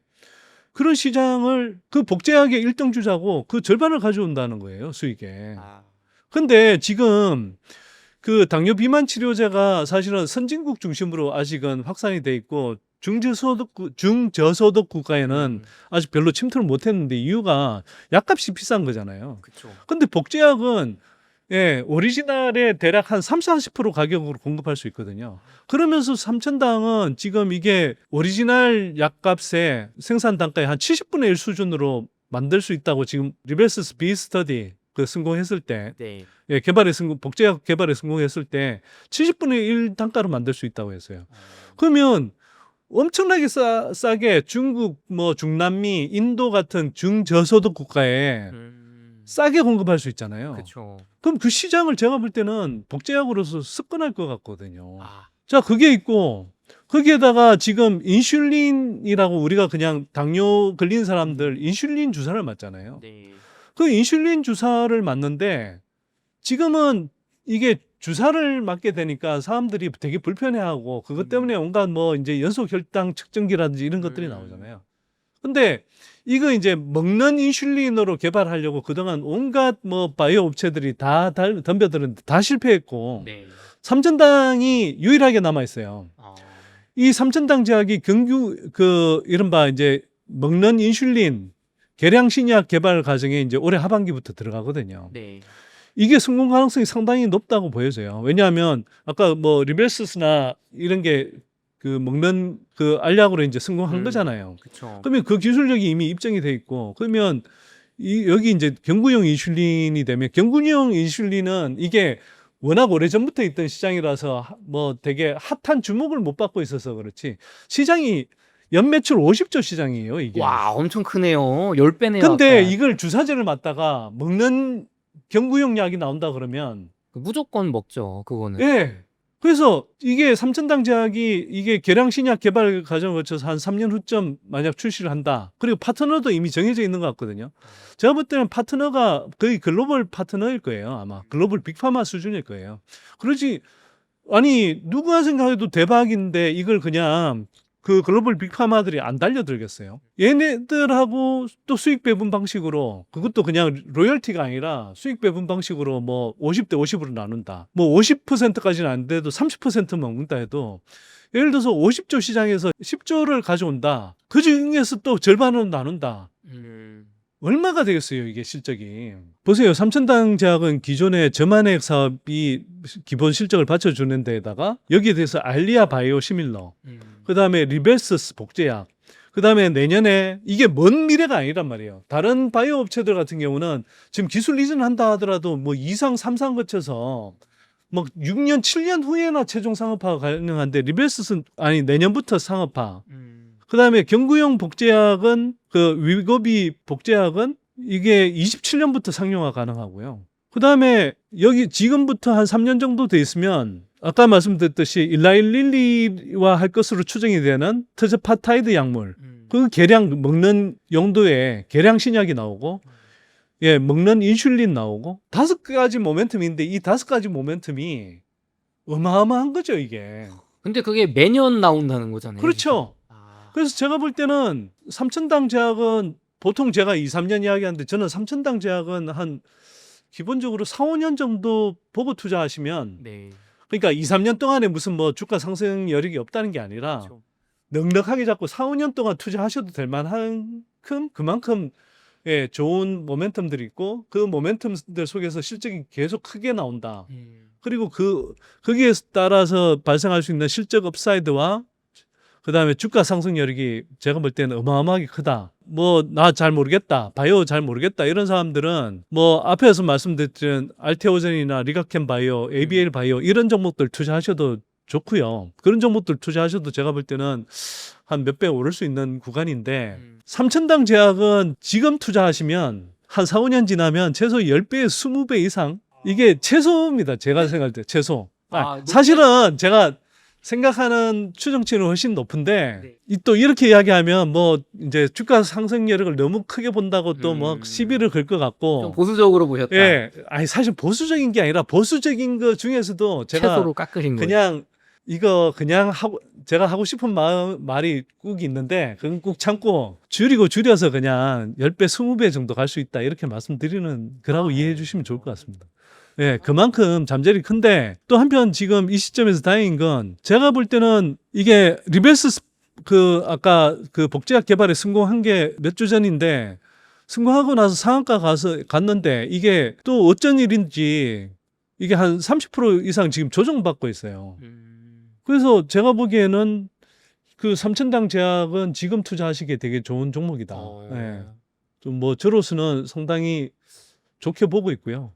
[SPEAKER 1] 그런 시장을 그 복제약의 1등 주자고 그 절반을 가져온다는 거예요, 수익에.
[SPEAKER 2] 아,
[SPEAKER 1] 근데 지금 그 당뇨 비만 치료제가 사실은 선진국 중심으로 아직은 확산이 돼 있고 중저소득 국가에는 아직 별로 침투를 못했는데 이유가 약값이 비싼 거잖아요.
[SPEAKER 2] 그렇죠.
[SPEAKER 1] 근데 복제약은 예, 오리지널의 대략 한 30-40% 가격으로 공급할 수 있거든요. 그러면서 삼천당은 지금 이게 오리지널 약값의 생산 단가의 한 70분의 1 수준으로 만들 수 있다고 지금 리벨서스 B 스터디 그 성공했을 때
[SPEAKER 2] 네.
[SPEAKER 1] 예, 복제약 개발에 성공했을 때 70분의 1 단가로 만들 수 있다고 했어요. 그러면 엄청나게 싸게 중국, 뭐 중남미, 인도 같은 중저소득 국가에 싸게 공급할 수 있잖아요.
[SPEAKER 2] 그렇죠.
[SPEAKER 1] 그럼 그 시장을 제가 볼 때는 복제약으로서 습관할 것 같거든요.
[SPEAKER 2] 아,
[SPEAKER 1] 자, 그게 있고 거기에다가 지금 인슐린이라고 우리가 그냥 당뇨 걸린 사람들 인슐린 주사를 맞잖아요.
[SPEAKER 2] 네.
[SPEAKER 1] 그 인슐린 주사를 맞는데 지금은 이게 주사를 맞게 되니까 사람들이 되게 불편해하고 그것 때문에 온갖 뭐 이제 연소 혈당 측정기라든지 이런 것들이 나오잖아요. 근데 이거 이제 먹는 인슐린으로 개발하려고 그동안 온갖 뭐 바이오 업체들이 다 덤벼들었는데 다 실패했고
[SPEAKER 2] 네.
[SPEAKER 1] 삼천당이 유일하게 남아 있어요.
[SPEAKER 2] 아,
[SPEAKER 1] 이 삼천당 제약이 그 이른바 이제 먹는 인슐린 계량 신약 개발 과정에 이제 올해 하반기부터 들어가거든요.
[SPEAKER 2] 네.
[SPEAKER 1] 이게 성공 가능성이 상당히 높다고 보여져요. 왜냐하면 아까 뭐 리벨서스나 이런 게 그 먹는 그 알약으로 이제 성공한 거잖아요.
[SPEAKER 2] 그렇죠.
[SPEAKER 1] 그러면 그 기술력이 이미 입증이 돼 있고 그러면 여기 이제 경구용 인슐린이 되면 경구용 인슐린은 이게 워낙 오래전부터 있던 시장이라서 뭐 되게 핫한 주목을 못 받고 있어서 그렇지 시장이 연매출 50조 시장이에요, 이게.
[SPEAKER 2] 와, 엄청 크네요. 10배네요.
[SPEAKER 1] 근데
[SPEAKER 2] 아까.
[SPEAKER 1] 이걸 주사제를 맞다가 먹는 경구용 약이 나온다 그러면
[SPEAKER 2] 무조건 먹죠. 그거는.
[SPEAKER 1] 예. 그래서 이게 삼천당 제약이 이게 계량 신약 개발 과정을 거쳐서 한 3년 후쯤 만약 출시를 한다. 그리고 파트너도 이미 정해져 있는 것 같거든요. 제가 볼 때는 파트너가 거의 글로벌 파트너일 거예요. 아마 글로벌 빅파마 수준일 거예요. 그러지 아니 누가 생각해도 대박인데 이걸 그냥 그 글로벌 빅파마들이 안 달려들겠어요. 얘네들하고 또 수익 배분 방식으로 그것도 그냥 로열티가 아니라 수익 배분 방식으로 뭐 50대 50으로 나눈다. 뭐 50%까지는 안 돼도 30% 먹는다 해도 예를 들어서 50조 시장에서 10조를 가져온다. 그 중에서 또 절반으로 나눈다. 얼마가 되겠어요, 이게 실적이. 보세요. 삼천당 제약은 기존의 저만액 사업이 기본 실적을 받쳐주는 데에다가 여기에 대해서 알리아 바이오 시밀러, 그다음에 리벨스스 복제약, 그다음에 내년에 이게 먼 미래가 아니란 말이에요. 다른 바이오 업체들 같은 경우는 지금 기술 이전한다 하더라도 뭐 2상, 3상 거쳐서 뭐 6년, 7년 후에나 최종 상업화가 가능한데 리벨스는 아니 내년부터 상업화. 그다음에 경구용 복제약은 그 위고비 복제약은 이게 27년부터 상용화 가능하고요. 그다음에 여기 지금부터 한 3년 정도 돼 있으면 아까 말씀드렸듯이 일라일릴리와 할 것으로 추정이 되는 트저파타이드 약물 그 계량 먹는 용도의 계량 신약이 나오고 예, 먹는 인슐린 나오고 5가지 모멘텀인데 이 5가지 모멘텀이 어마어마한 거죠, 이게.
[SPEAKER 2] 근데 그게 매년 나온다는 거잖아요.
[SPEAKER 1] 그렇죠. 그래서 제가 볼 때는 삼천당 제약은 보통 제가 2, 3년 이야기하는데 저는 삼천당 제약은 한 기본적으로 4, 5년 정도 보고 투자하시면
[SPEAKER 2] 네.
[SPEAKER 1] 그러니까 2, 3년 동안에 무슨 뭐 주가 상승 여력이 없다는 게 아니라
[SPEAKER 2] 그렇죠.
[SPEAKER 1] 넉넉하게 잡고 4, 5년 동안 투자하셔도 될 만한 그만큼 예, 좋은 모멘텀들이 있고 그 모멘텀들 속에서 실적이 계속 크게 나온다. 그리고 거기에 따라서 발생할 수 있는 실적 업사이드와 그다음에 주가 상승 여력이 제가 볼 때는 어마어마하게 크다. 뭐 나 잘 모르겠다. 바이오 잘 모르겠다. 이런 사람들은 뭐 앞에서 말씀드렸던 알테오젠이나 리가켄 바이오, ABL 바이오 이런 종목들 투자하셔도 좋고요. 그런 종목들 투자하셔도 제가 볼 때는 한 몇 배 오를 수 있는 구간인데 삼천당 제약은 지금 투자하시면 한 4, 5년 지나면 최소 10배, 20배 이상 이게 최소입니다. 제가 생각할 때 최소. 사실은 제가 생각하는 추정치는 훨씬 높은데
[SPEAKER 2] 네.
[SPEAKER 1] 또 이렇게 이야기하면 뭐 이제 주가 상승 여력을 너무 크게 본다고 또 뭐 시비를 걸 것
[SPEAKER 2] 좀
[SPEAKER 1] 같고
[SPEAKER 2] 보수적으로 보셨다.
[SPEAKER 1] 예, 아니 사실 보수적인 게 아니라 보수적인 거 중에서도 제가
[SPEAKER 2] 채소로 깎으신 거예요.
[SPEAKER 1] 그냥 이거 그냥 하고 제가 하고 싶은 말이 꾹 있는데 그건 꾹 참고 줄여서 그냥 10배, 20배 정도 갈 수 있다 이렇게 말씀드리는 거라고 이해해 주시면 좋을 것 같습니다. 예, 그만큼 잠재력이 큰데 또 한편 지금 이 시점에서 다행인 건 제가 볼 때는 이게 리벨스 그 아까 그 복제약 개발에 성공한 게 몇 주 전인데 성공하고 나서 상한가 갔는데 이게 또 어쩐 일인지 이게 한 30% 이상 지금 조정받고 있어요. 그래서 제가 보기에는 그 삼천당 제약은 지금 투자하시기에 되게 좋은 종목이다. 예. 좀 뭐 저로서는 상당히 좋게 보고 있고요.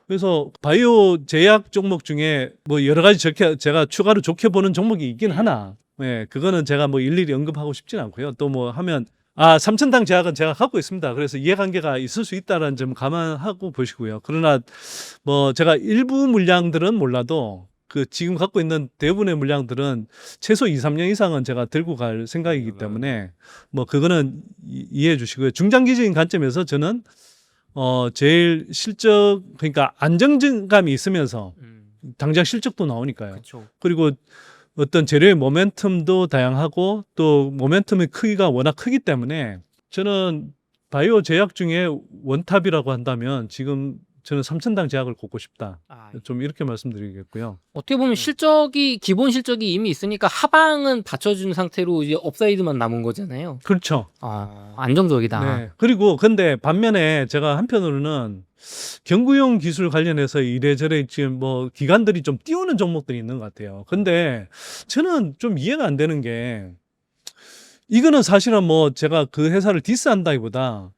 [SPEAKER 1] 그래서 바이오 제약 종목 중에 뭐 여러 가지 제가 추가로 좋게 보는 종목이 있긴 하나, 예, 그거는 제가 뭐 일일이 언급하고 싶진 않고요. 또 뭐 하면 삼천당 제약은 제가 갖고 있습니다. 그래서 이해관계가 있을 수 있다라는 점 감안하고 보시고요. 그러나 뭐 제가 일부 물량들은 몰라도 그 지금 갖고 있는 대부분의 물량들은 최소 2, 3년 이상은 제가 들고 갈 생각이기 때문에 뭐 그거는 이해해 주시고요. 중장기적인 관점에서 저는 제일 실적 그러니까 안정감이 있으면서 당장 실적도 나오니까요.
[SPEAKER 2] 그렇죠.
[SPEAKER 1] 그리고 어떤 재료의 모멘텀도 다양하고 또 모멘텀의 크기가 워낙 크기 때문에 저는 바이오 제약 중에 원탑이라고 한다면 지금 저는 삼천당 제약을 꼽고 싶다. 좀 이렇게 말씀드리겠고요.
[SPEAKER 2] 어떻게 보면 실적이 기본 실적이 이미 있으니까 하방은 받쳐준 상태로 이제 업사이드만 남은 거잖아요.
[SPEAKER 1] 그렇죠.
[SPEAKER 2] 안정적이다.
[SPEAKER 1] 네. 그리고 근데 반면에 제가 한편으로는 경구용 기술 관련해서 이래저래 지금 뭐 기관들이 좀 띄우는 종목들이 있는 것 같아요. 근데 저는 좀 이해가 안 되는 게 이거는 사실은 뭐 제가 그 회사를 디스한다기보다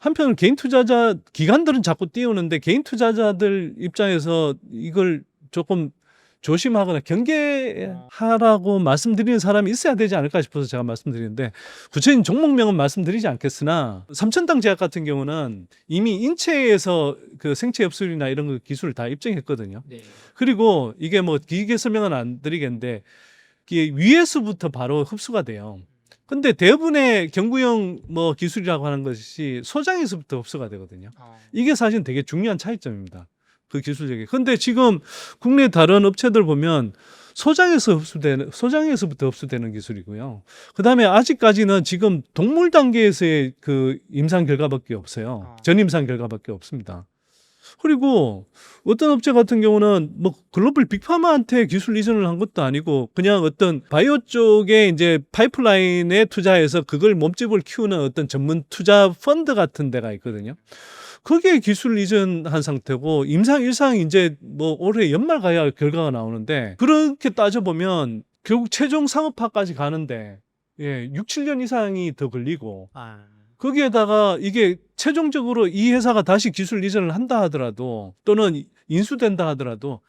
[SPEAKER 1] 한편으로 개인 투자자 기관들은 자꾸 띄우는데 개인 투자자들 입장에서 이걸 조금 조심하거나 경계하라고 말씀드리는 사람이 있어야 되지 않을까 싶어서 제가 말씀드리는데 구체적인 종목명은 말씀드리지 않겠으나 삼천당 제약 같은 경우는 이미 인체에서 그 생체 엽술이나 이런 거 기술을 다 입증했거든요.
[SPEAKER 2] 네.
[SPEAKER 1] 그리고 이게 뭐 기계 설명은 안 드리겠는데 이게 위에서부터 바로 흡수가 돼요. 근데 대부분의 경구용 뭐 기술이라고 하는 것이 소장에서부터 흡수가 되거든요. 이게 사실 되게 중요한 차이점입니다. 그 기술력이. 근데 지금 국내 다른 업체들 보면 소장에서부터 흡수되는 기술이고요. 그다음에 아직까지는 지금 동물 단계에서의 그 임상 결과밖에 없어요. 전임상 결과밖에 없습니다. 그리고 어떤 업체 같은 경우는 뭐 글로벌 빅파마한테 기술 이전을 한 것도 아니고 그냥 어떤 바이오 쪽에 이제 파이프라인에 투자해서 그걸 몸집을 키우는 어떤 전문 투자 펀드 같은 데가 있거든요. 거기에 기술 이전한 상태고 임상 이제 뭐 올해 연말 가야 결과가 나오는데 그렇게 따져보면 결국 최종 상업화까지 가는데 6, 7년 이상이 더 걸리고
[SPEAKER 2] 아,
[SPEAKER 1] 거기에다가 이게 최종적으로 이 회사가 다시 기술 이전을 한다 하더라도 또는 인수된다 하더라도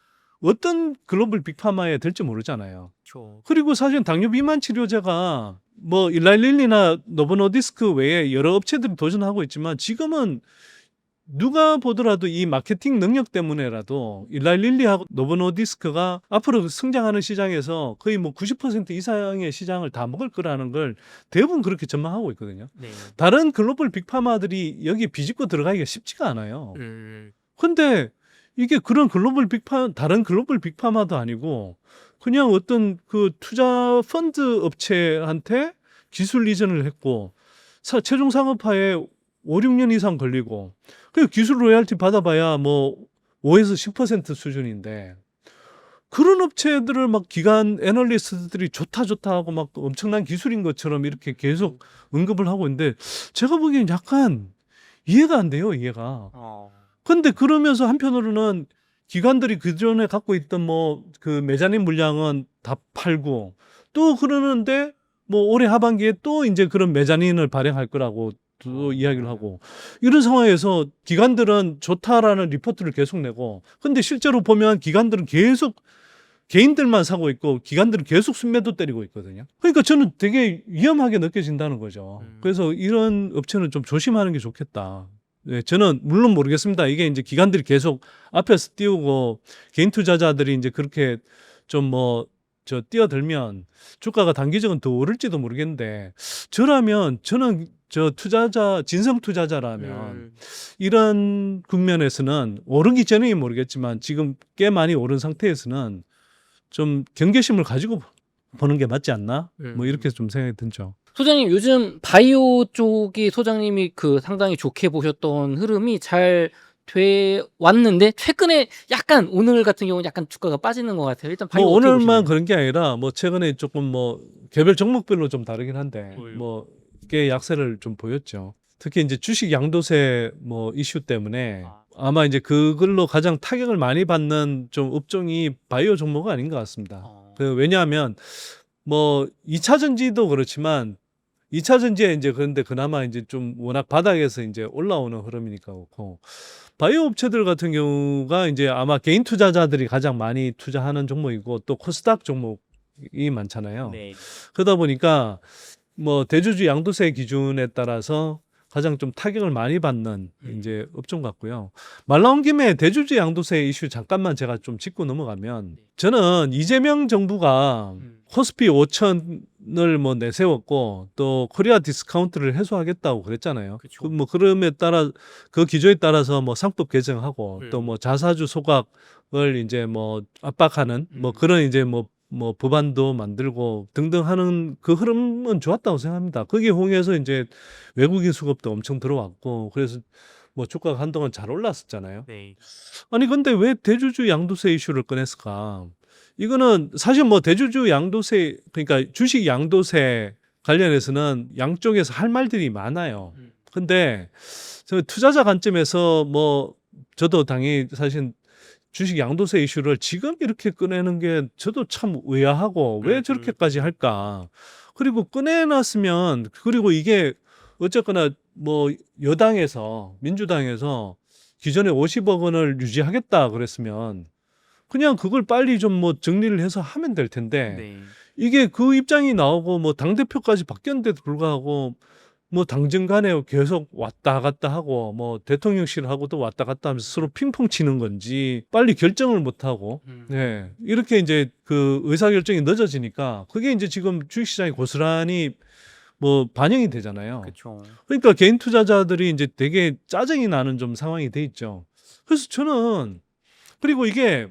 [SPEAKER 1] 어떤 글로벌 빅파마에 될지 모르잖아요.
[SPEAKER 2] 그렇죠.
[SPEAKER 1] 그리고 사실 당뇨 비만 치료제가 뭐 일라릴리나 노보노디스크 외에 여러 업체들이 도전하고 있지만 지금은 누가 보더라도 이 마케팅 능력 때문에라도 일라릴리하고 노보노디스크가 앞으로 성장하는 시장에서 거의 뭐 90% 이상의 시장을 다 먹을 거라는 걸 대부분 그렇게 전망하고 있거든요.
[SPEAKER 2] 네.
[SPEAKER 1] 다른 글로벌 빅파마들이 여기 비집고 들어가기가 쉽지가 않아요.
[SPEAKER 2] 음.
[SPEAKER 1] 근데 이게 그런 다른 글로벌 빅파마도 아니고 그냥 어떤 그 투자 펀드 업체한테 기술 이전을 했고 최종 상업화에 5, 6년 이상 걸리고 그 기술 로열티 받아봐야 뭐 5에서 10% 수준인데 그런 업체들을 막 기관 애널리스트들이 좋다 하고 막 엄청난 기술인 것처럼 이렇게 계속 언급을 하고 있는데 제가 보기엔 약간 이해가 안 돼요, 이해가. 근데 그러면서 한편으로는 기관들이 그전에 갖고 있던 뭐 그 메자닌 물량은 다 팔고 또 그러는데 뭐 올해 하반기에 또 이제 그런 메자닌을 발행할 거라고 또 이야기를 하고 이런 상황에서 기관들은 좋다라는 리포트를 계속 내고 근데 실제로 보면 기관들은 계속 개인들만 사고 있고 기관들은 계속 순매도 때리고 있거든요. 그러니까 저는 되게 위험하게 느껴진다는 거죠. 그래서 이런 업체는 좀 조심하는 게 좋겠다. 네, 저는 물론 모르겠습니다. 이게 이제 기관들이 계속 앞에서 띄우고 개인 투자자들이 이제 그렇게 좀 뭐 저 뛰어들면 주가가 단기적으로 더 오를지도 모르겠는데 저라면 저는 저 투자자 진성 투자자라면 이런 국면에서는 오르기 전에 모르겠지만 지금 꽤 많이 오른 상태에서는 좀 경계심을 가지고 보는 게 맞지 않나? 뭐 이렇게 좀 생각이 들죠.
[SPEAKER 2] 소장님 요즘 바이오 쪽이 소장님이 그 상당히 좋게 보셨던 흐름이 잘 돼 왔는데 최근에 약간 오늘 같은 경우는 약간 주가가 빠지는 것 같아요. 일단 바이오
[SPEAKER 1] 뭐
[SPEAKER 2] 어떻게
[SPEAKER 1] 오늘만
[SPEAKER 2] 보시나요?
[SPEAKER 1] 그런 게 아니라 뭐 최근에 조금 뭐 개별 종목별로 좀 다르긴 한데 뭐 꽤 약세를 좀 보였죠. 특히 이제 주식 양도세 뭐 이슈 때문에 아마 이제 그걸로 가장 타격을 많이 받는 좀 업종이 바이오 종목은 아닌 것 같습니다. 왜냐하면 뭐 2차 전지도 그렇지만 2차 전지에 이제 그런데 그나마 이제 좀 워낙 바닥에서 이제 올라오는 흐름이니까 그렇고 바이오 업체들 같은 경우가 이제 아마 개인 투자자들이 가장 많이 투자하는 종목이고 또 코스닥 종목이 많잖아요.
[SPEAKER 2] 네.
[SPEAKER 1] 그러다 보니까 뭐 대주주 양도세 기준에 따라서 가장 좀 타격을 많이 받는 이제 업종 같고요. 말 나온 김에 대주주 양도세 이슈 잠깐만 제가 좀 짚고 넘어가면 저는 이재명 정부가 코스피 5천을 뭐 내세웠고 또 코리아 디스카운트를 해소하겠다고 그랬잖아요.
[SPEAKER 2] 그쵸.
[SPEAKER 1] 뭐 그럼에 따라 그 기조에 따라서 뭐 상법 개정하고 또 뭐 자사주 소각을 이제 뭐 압박하는 뭐 그런 이제 뭐 법안도 만들고 등등 하는 그 흐름은 좋았다고 생각합니다. 거기에 홍해서 이제 외국인 수급도 엄청 들어왔고 그래서 뭐 주가가 한동안 잘 올랐었잖아요.
[SPEAKER 2] 네.
[SPEAKER 1] 아니 근데 왜 대주주 양도세 이슈를 꺼냈을까? 이거는 사실 뭐 대주주 양도세 그러니까 주식 양도세 관련해서는 양쪽에서 할 말들이 많아요. 근데 저 투자자 관점에서 뭐 저도 당연히 사실 주식 양도세 이슈를 지금 이렇게 꺼내는 게 저도 참 의아하고 왜 저렇게까지 할까? 그리고 꺼내놨으면 그리고 이게 어쨌거나 뭐 여당에서 민주당에서 기존에 50억 원을 유지하겠다 그랬으면 그냥 그걸 빨리 좀 뭐 정리를 해서 하면 될 텐데
[SPEAKER 2] 네.
[SPEAKER 1] 이게 그 입장이 나오고 뭐 당대표까지 바뀌었는데도 불구하고 뭐 당정 간에 계속 왔다 갔다 하고 뭐 대통령실하고도 왔다 갔다 하면서 서로 핑퐁 치는 건지 빨리 결정을 못 하고 네. 이렇게 이제 그 의사 결정이 늦어지니까 그게 이제 지금 주식시장에 고스란히 뭐 반영이 되잖아요.
[SPEAKER 2] 그렇죠.
[SPEAKER 1] 그러니까 개인 투자자들이 이제 되게 짜증이 나는 좀 상황이 돼 있죠. 그래서 저는 그리고 이게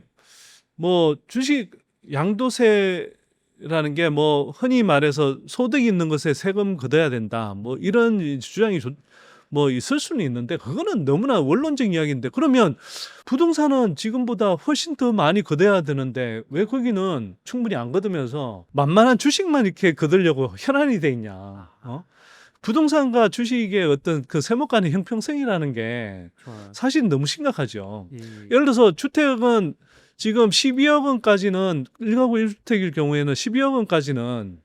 [SPEAKER 1] 뭐 주식 양도세라는 게 뭐 흔히 말해서 소득 있는 것에 세금 걷어야 된다. 뭐 이런 주장이 뭐 있을 수는 있는데 그거는 너무나 원론적 이야기인데 그러면 부동산은 지금보다 훨씬 더 많이 걷어야 되는데 왜 거기는 충분히 안 걷으면서 만만한 주식만 이렇게 걷으려고 혈안이 돼 있냐? 부동산과 주식의 어떤 그 세목 간의 형평성이라는 게
[SPEAKER 2] 좋아요.
[SPEAKER 1] 사실 너무 심각하죠.
[SPEAKER 2] 예.
[SPEAKER 1] 예를 들어서 주택은 지금 12억 원까지는 1가구 1주택일 경우에는 12억 원까지는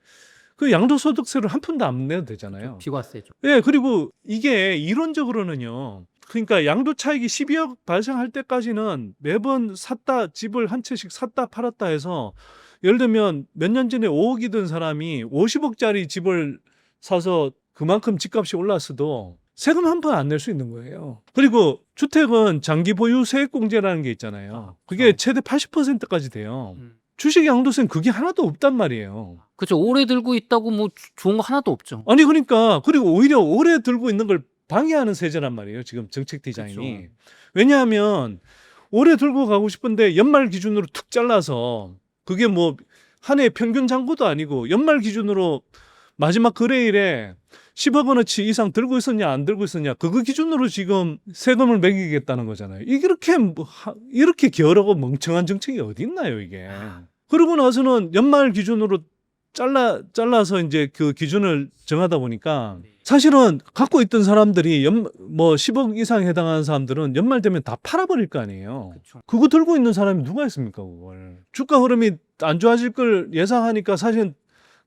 [SPEAKER 1] 그 양도소득세를 한 푼도 안 내도 되잖아요.
[SPEAKER 2] 비과세죠.
[SPEAKER 1] 예, 그리고 이게 이론적으로는요. 그러니까 양도 차익이 12억 발생할 때까지는 매번 집을 한 채씩 샀다 팔았다 해서 예를 들면 몇 년 전에 5억이 든 사람이 50억짜리 집을 사서 그만큼 집값이 올랐어도 세금 한 푼 안 낼 수 있는 거예요. 그리고 주택은 장기 보유 세액공제라는 게 있잖아요. 그게 최대 80%까지 돼요. 주식 양도세는 그게 하나도 없단 말이에요.
[SPEAKER 2] 그렇죠. 오래 들고 있다고 뭐 좋은 거 하나도 없죠.
[SPEAKER 1] 아니 그러니까 그리고 오히려 오래 들고 있는 걸 방해하는 세제란 말이에요. 지금 정책 디자인이.
[SPEAKER 2] 그쵸.
[SPEAKER 1] 왜냐하면 오래 들고 가고 싶은데 연말 기준으로 툭 잘라서 그게 뭐 한 해 평균 잔고도 아니고 연말 기준으로 마지막 거래일에 10억 원어치 이상 들고 있었냐 안 들고 있었냐 그거 기준으로 지금 세금을 매기겠다는 거잖아요. 이렇게 게으르고 멍청한 정책이 어디 있나요 이게. 그러고 나서는 연말 기준으로 잘라서 이제 그 기준을 정하다 보니까 사실은 갖고 있던 사람들이 뭐 10억 이상에 해당하는 사람들은 연말 되면 다 팔아버릴 거 아니에요.
[SPEAKER 2] 그쵸.
[SPEAKER 1] 그거 들고 있는 사람이 누가 있습니까 그걸. 주가 흐름이 안 좋아질 걸 예상하니까 사실은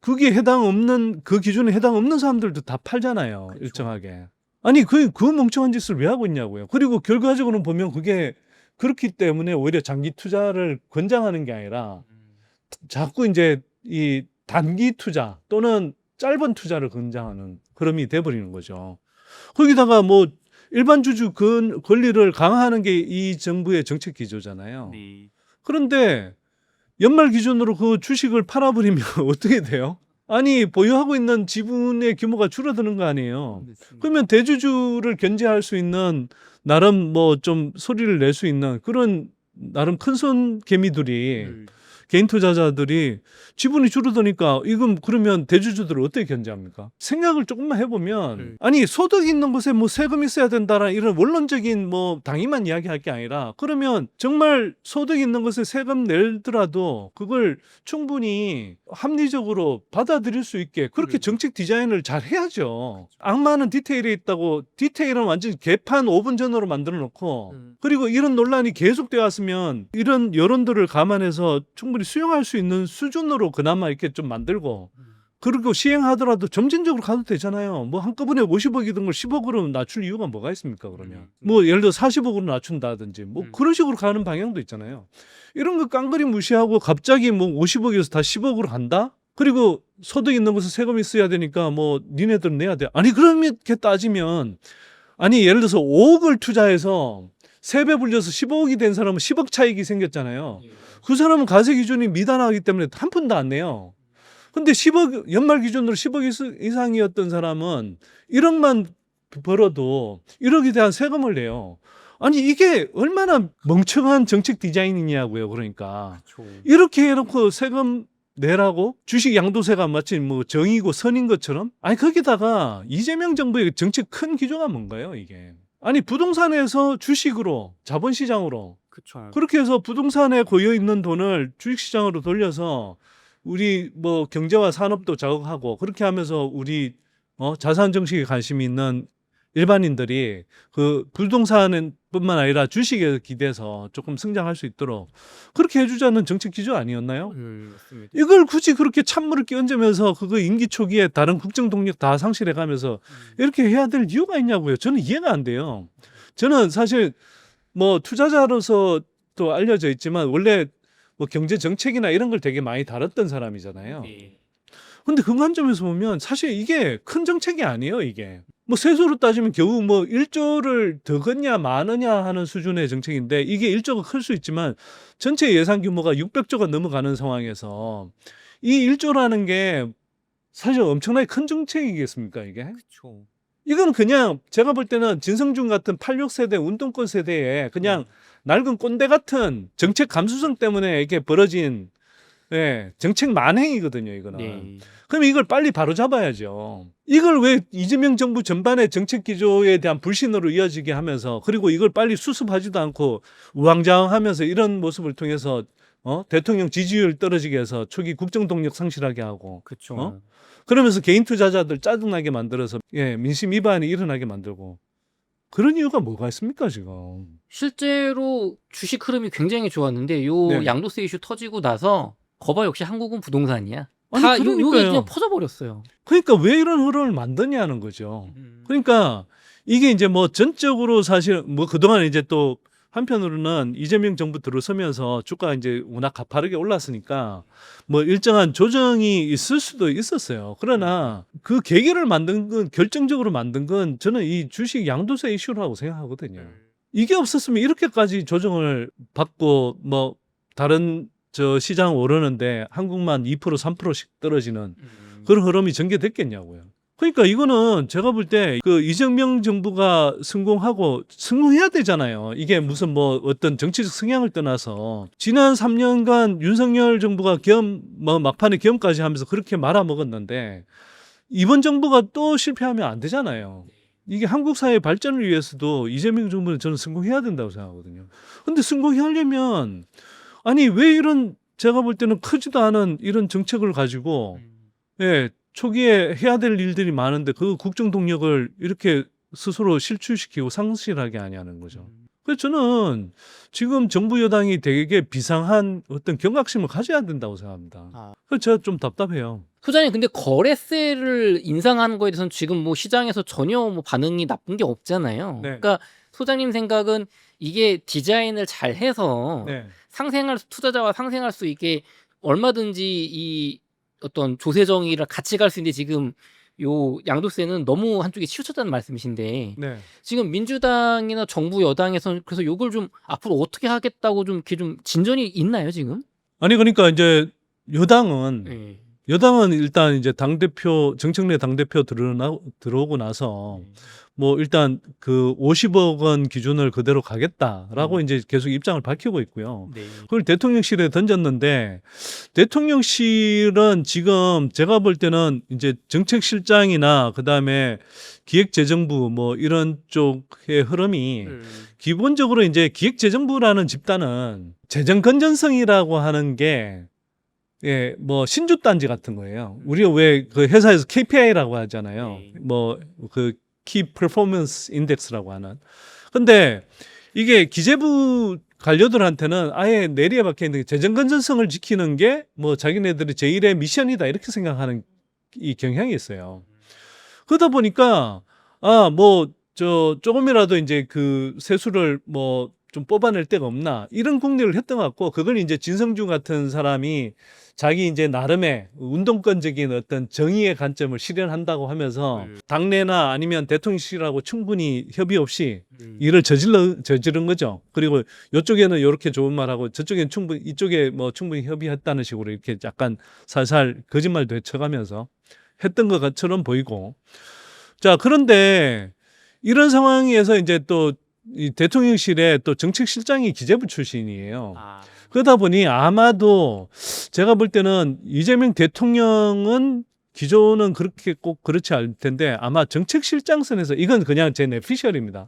[SPEAKER 1] 그게 그 기준에 해당 없는 사람들도 다 팔잖아요.
[SPEAKER 2] 그쵸.
[SPEAKER 1] 일정하게. 아니 그 멍청한 짓을 왜 하고 있냐고요. 그리고 결과적으로는 보면 그게 그렇기 때문에 오히려 장기 투자를 권장하는 게 아니라 자꾸 이제 이 단기 투자 또는 짧은 투자를 권장하는 흐름이 돼버리는 거죠. 거기다가 뭐 일반 주주 권리를 강화하는 게 이 정부의 정책 기조잖아요.
[SPEAKER 2] 네.
[SPEAKER 1] 그런데 연말 기준으로 그 주식을 팔아버리면 어떻게 돼요? 아니 보유하고 있는 지분의 규모가 줄어드는 거 아니에요. 그러면 대주주를 견제할 수 있는 나름 뭐 좀 소리를 낼 수 있는 그런 나름 큰 손 개미들이 개인 투자자들이 지분이 줄어드니까 이건 그러면 대주주들을 어떻게 견제합니까? 생각을 조금만 해보면 아니 소득 있는 곳에 뭐 세금 있어야 된다라는 이런 원론적인 뭐 당위만 이야기할 게 아니라 그러면 정말 소득 있는 곳에 세금 내더라도 그걸 충분히 합리적으로 받아들일 수 있게 그렇게 정책 디자인을 잘 해야죠. 악마는 디테일에 있다고 디테일은 완전 개판 5분 전으로 만들어 놓고 그리고 이런 논란이 계속되어 왔으면 이런 여론들을 감안해서 충분히 수용할 수 있는 수준으로 그나마 이렇게 좀 만들고 그리고 시행하더라도 점진적으로 가도 되잖아요. 뭐 한꺼번에 50억이던 걸 10억으로 낮출 이유가 뭐가 있습니까 그러면. 뭐 예를 들어 40억으로 낮춘다든지 뭐 그런 식으로 가는 방향도 있잖아요. 이런 거 깡그리 무시하고 갑자기 뭐 50억에서 다 10억으로 간다? 그리고 소득 있는 곳에 세금이 있어야 되니까 뭐 니네들은 내야 돼. 아니 그렇게 따지면 아니 예를 들어서 5억을 투자해서 3배 불려서 15억이 된 사람은 10억 차익이 생겼잖아요. 그 사람은 가세 기준이 미단하기 때문에 한 푼도 안 내요. 근데 10억 연말 기준으로 10억 이상이었던 사람은 1억만 벌어도 1억에 대한 세금을 내요. 아니 이게 얼마나 멍청한 정책 디자인이냐고요. 그러니까 이렇게 해놓고 세금 내라고 주식 양도세가 마치 뭐 정이고 선인 것처럼 아니 거기다가 이재명 정부의 정책 큰 기조가 뭔가요 이게. 아니 부동산에서 주식으로 자본시장으로
[SPEAKER 2] 그쵸.
[SPEAKER 1] 그렇게 해서 부동산에 고여 있는 돈을 주식시장으로 돌려서 우리 뭐 경제와 산업도 자극하고 그렇게 하면서 우리 자산 정책에 관심이 있는 일반인들이 그 부동산뿐만 아니라 주식에 기대서 조금 성장할 수 있도록 그렇게 해주자는 정책 기조 아니었나요?
[SPEAKER 2] 맞습니다.
[SPEAKER 1] 이걸 굳이 그렇게 찬물을 끼얹으면서 그거 임기 초기에 다른 국정 동력 다 상실해가면서 이렇게 해야 될 이유가 있냐고요. 저는 이해가 안 돼요. 저는 사실 뭐 투자자로서 또 알려져 있지만 원래 뭐 경제 정책이나 이런 걸 되게 많이 다뤘던 사람이잖아요. 근데 그 관점에서 보면 사실 이게 큰 정책이 아니에요, 이게. 뭐 세수로 따지면 겨우 뭐 1조를 더 걷냐 마느냐 하는 수준의 정책인데 이게 1조가 클 수 있지만 전체 예산 규모가 600조가 넘어가는 상황에서 이 1조라는 게 사실 엄청나게 큰 정책이겠습니까, 이게?
[SPEAKER 2] 그쵸.
[SPEAKER 1] 이건 그냥 제가 볼 때는 진성준 같은 86세대 운동권 세대에 그냥 낡은 꼰대 같은 정책 감수성 때문에 이게 벌어진 예, 정책 만행이거든요, 이거는.
[SPEAKER 2] 네.
[SPEAKER 1] 그럼 이걸 빨리 바로 잡아야죠. 이걸 왜 이재명 정부 전반의 정책 기조에 대한 불신으로 이어지게 하면서 그리고 이걸 빨리 수습하지도 않고 우왕좌왕하면서 이런 모습을 통해서 대통령 지지율 떨어지게 해서 초기 국정 동력 상실하게 하고
[SPEAKER 2] 그렇죠.
[SPEAKER 1] 그러면서 개인 투자자들 짜증나게 만들어서 민심 위반이 일어나게 만들고 그런 이유가 뭐가 있습니까 지금?
[SPEAKER 2] 실제로 주식 흐름이 굉장히 좋았는데 요
[SPEAKER 1] 네.
[SPEAKER 2] 양도세 이슈 터지고 나서 거봐 역시 한국은 부동산이야.
[SPEAKER 1] 아니,
[SPEAKER 2] 다 요게
[SPEAKER 1] 그러니까요.
[SPEAKER 2] 그냥 퍼져버렸어요.
[SPEAKER 1] 그러니까 왜 이런 흐름을 만드냐는 거죠. 그러니까 이게 이제 뭐 전적으로 사실 뭐 그동안 이제 또 한편으로는 이재명 정부 들어서면서 주가가 이제 워낙 가파르게 올랐으니까 뭐 일정한 조정이 있을 수도 있었어요. 그러나 그 계기를 만든 건 결정적으로 만든 건 저는 이 주식 양도세 이슈라고 생각하거든요. 이게 없었으면 이렇게까지 조정을 받고 뭐 다른 저 시장 오르는데 한국만 2% 3%씩 떨어지는 그런 흐름이 전개됐겠냐고요. 그러니까 이거는 제가 볼 때 그 이재명 정부가 성공해야 되잖아요. 이게 무슨 뭐 어떤 정치적 성향을 떠나서 지난 3년간 윤석열 정부가 뭐 막판에 계엄까지 하면서 그렇게 말아먹었는데 이번 정부가 또 실패하면 안 되잖아요. 이게 한국 사회 발전을 위해서도 이재명 정부는 저는 성공해야 된다고 생각하거든요. 근데 성공하려면 아니 왜 이런 제가 볼 때는 크지도 않은 이런 정책을 가지고 초기에 해야 될 일들이 많은데 그 국정 동력을 이렇게 스스로 실추시키고 상실하게 하냐는 거죠. 그래서 저는 지금 정부 여당이 되게 비상한 어떤 경각심을 가져야 된다고 생각합니다. 그래서 제가 좀 답답해요.
[SPEAKER 2] 소장님 근데 거래세를 인상하는 거에 대해서는 지금 뭐 시장에서 전혀 뭐 반응이 나쁜 게 없잖아요.
[SPEAKER 1] 네.
[SPEAKER 2] 그러니까 소장님 생각은 이게 디자인을 잘 해서 투자자와 상생할 수 있게 얼마든지 이 어떤 조세정의를 같이 갈 수 있는데 지금 요 양도세는 너무 한쪽에 치우쳤다는 말씀이신데 지금 민주당이나 정부 여당에서는 그래서 요걸 좀 앞으로 어떻게 하겠다고 좀 이렇게 좀 진전이 있나요 지금?
[SPEAKER 1] 아니 그러니까 이제 여당은 일단 이제 정청래 당대표 들어오고 나서 뭐 일단 그 50억 원 기준을 그대로 가겠다라고 이제 계속 입장을 밝히고 있고요. 그걸 대통령실에 던졌는데 대통령실은 지금 제가 볼 때는 이제 정책실장이나 그다음에 기획재정부 뭐 이런 쪽의 흐름이 기본적으로 이제 기획재정부라는 집단은 재정 건전성이라고 하는 게 뭐 신주단지 같은 거예요. 우리가 왜 그 회사에서 KPI라고 하잖아요. 뭐 그 키 퍼포먼스 인덱스라고 하는. 근데 이게 기재부 관료들한테는 아예 내리에 박혀 있는 재정 건전성을 지키는 게 뭐 자기네들의 제1의 미션이다 이렇게 생각하는 이 경향이 있어요. 그러다 보니까 조금이라도 이제 그 세수를 뭐 좀 뽑아낼 데가 없나 이런 궁리를 했던 것 같고 그걸 이제 진성준 같은 사람이 자기 이제 나름의 운동권적인 어떤 정의의 관점을 실현한다고 하면서 당내나 아니면 대통령실하고 충분히 협의 없이 일을 저지른 거죠. 그리고 이쪽에는 이렇게 좋은 말하고 저쪽에는 이쪽에 뭐 충분히 협의했다는 식으로 이렇게 약간 살살 거짓말도 해쳐가면서 했던 것처럼 보이고 자 그런데 이런 상황에서 이제 또 이 대통령실에 또 정책실장이 기재부 출신이에요. 그러다 보니 아마도 제가 볼 때는 이재명 대통령은 기조는 그렇게 꼭 그렇지 않을 텐데 아마 정책실장선에서 이건 그냥 제 내피셜입니다.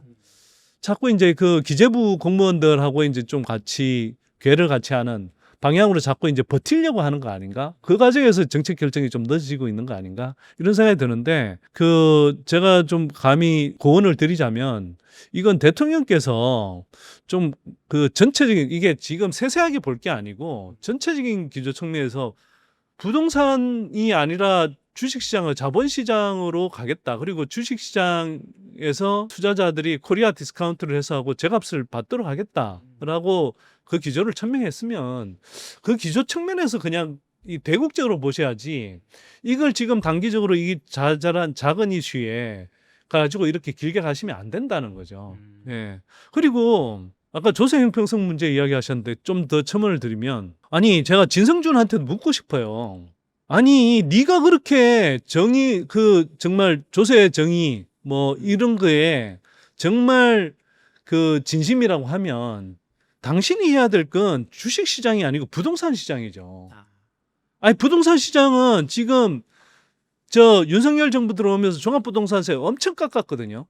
[SPEAKER 1] 자꾸 이제 그 기재부 공무원들하고 이제 좀 같이 궤를 같이 하는 방향으로 자꾸 이제 버티려고 하는 거 아닌가? 그 과정에서 정책 결정이 좀 늦어지고 있는 거 아닌가? 이런 생각이 드는데 제가 좀 감히 고언을 드리자면 이건 대통령께서 좀 전체적인 이게 지금 세세하게 볼 게 아니고 전체적인 기조 측면에서 부동산이 아니라 주식시장을 자본시장으로 가겠다. 그리고 주식시장에서 투자자들이 코리아 디스카운트를 해서 하고 제값을 받도록 하겠다라고 그 기조를 천명했으면 그 기조 측면에서 그냥 이 대국적으로 보셔야지 이걸 지금 단기적으로 이 자잘한 작은 이슈에 가지고 이렇게 길게 가시면 안 된다는 거죠. 그리고 아까 조세 형평성 문제 이야기하셨는데 좀 더 첨언을 드리면 아니 제가 진성준한테도 묻고 싶어요. 아니 네가 그렇게 정말 조세 정의 뭐 이런 거에 정말 진심이라고 하면 당신이 해야 될 건 주식 시장이 아니고 부동산 시장이죠. 아니 부동산 시장은 지금 저 윤석열 정부 들어오면서 종합부동산세 엄청 깎았거든요.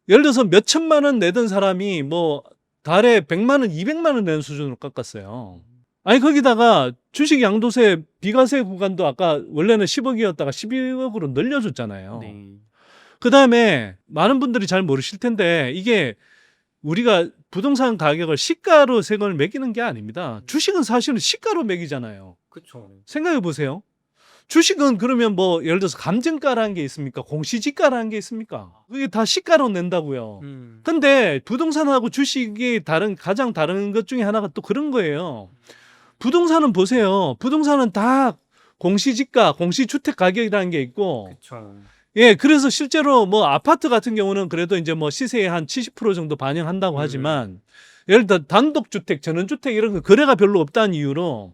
[SPEAKER 1] 예를 들어서 몇 천만 원 내던 사람이 뭐 달에 100만 원, 200만 원 내는 수준으로 깎았어요. 아니 거기다가 주식 양도세 비과세 구간도 아까 원래는 10억이었다가 12억으로 늘려줬잖아요.
[SPEAKER 2] 네.
[SPEAKER 1] 그다음에 많은 분들이 잘 모르실 텐데 이게 우리가 부동산 가격을 시가로 세금을 매기는 게 아닙니다. 주식은 사실은 시가로 매기잖아요.
[SPEAKER 2] 그렇죠.
[SPEAKER 1] 생각해 보세요. 주식은 그러면 뭐 예를 들어서 감정가라는 게 있습니까? 공시지가라는 게 있습니까? 그게 다 시가로 낸다고요. 근데 부동산하고 주식이 가장 다른 것 중에 하나가 또 그런 거예요. 부동산은 보세요. 부동산은 다 공시지가, 공시주택 가격이라는 게 있고,
[SPEAKER 2] 그렇죠.
[SPEAKER 1] 예, 그래서 실제로 뭐 아파트 같은 경우는 그래도 이제 뭐 시세의 한 70% 정도 반영한다고 하지만, 예를 들어 단독주택, 전원주택 이런 거 거래가 별로 없다는 이유로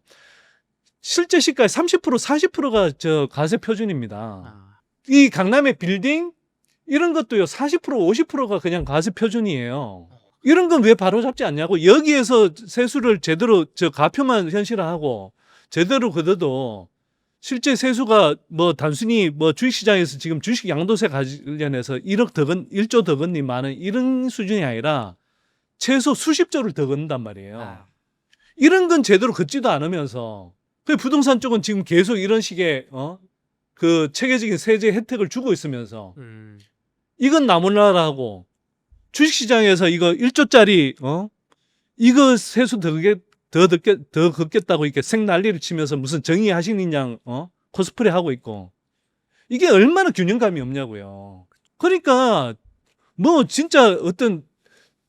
[SPEAKER 1] 실제 시가의 30%, 40%가 저 가세 표준입니다. 이 강남의 빌딩 이런 것도요 40%, 50%가 그냥 가세 표준이에요. 이런 건 왜 바로잡지 않냐고. 여기에서 세수를 제대로 저 가표만 현실화하고 제대로 걷어도 실제 세수가 뭐 단순히 뭐 주식시장에서 지금 주식 양도세 관련해서 1조 더 걷니 많은 이런 수준이 아니라 최소 수십조를 더 걷는단 말이에요. 이런 건 제대로 걷지도 않으면서 그 부동산 쪽은 지금 계속 이런 식의 그 체계적인 세제 혜택을 주고 있으면서 이건 나몰라라고 주식시장에서 이거 1조짜리 이거 세수 더 걷겠다고 이렇게 생난리를 치면서 무슨 정의하시는 양 코스프레 하고 있고 이게 얼마나 균형감이 없냐고요. 그러니까 뭐 진짜 어떤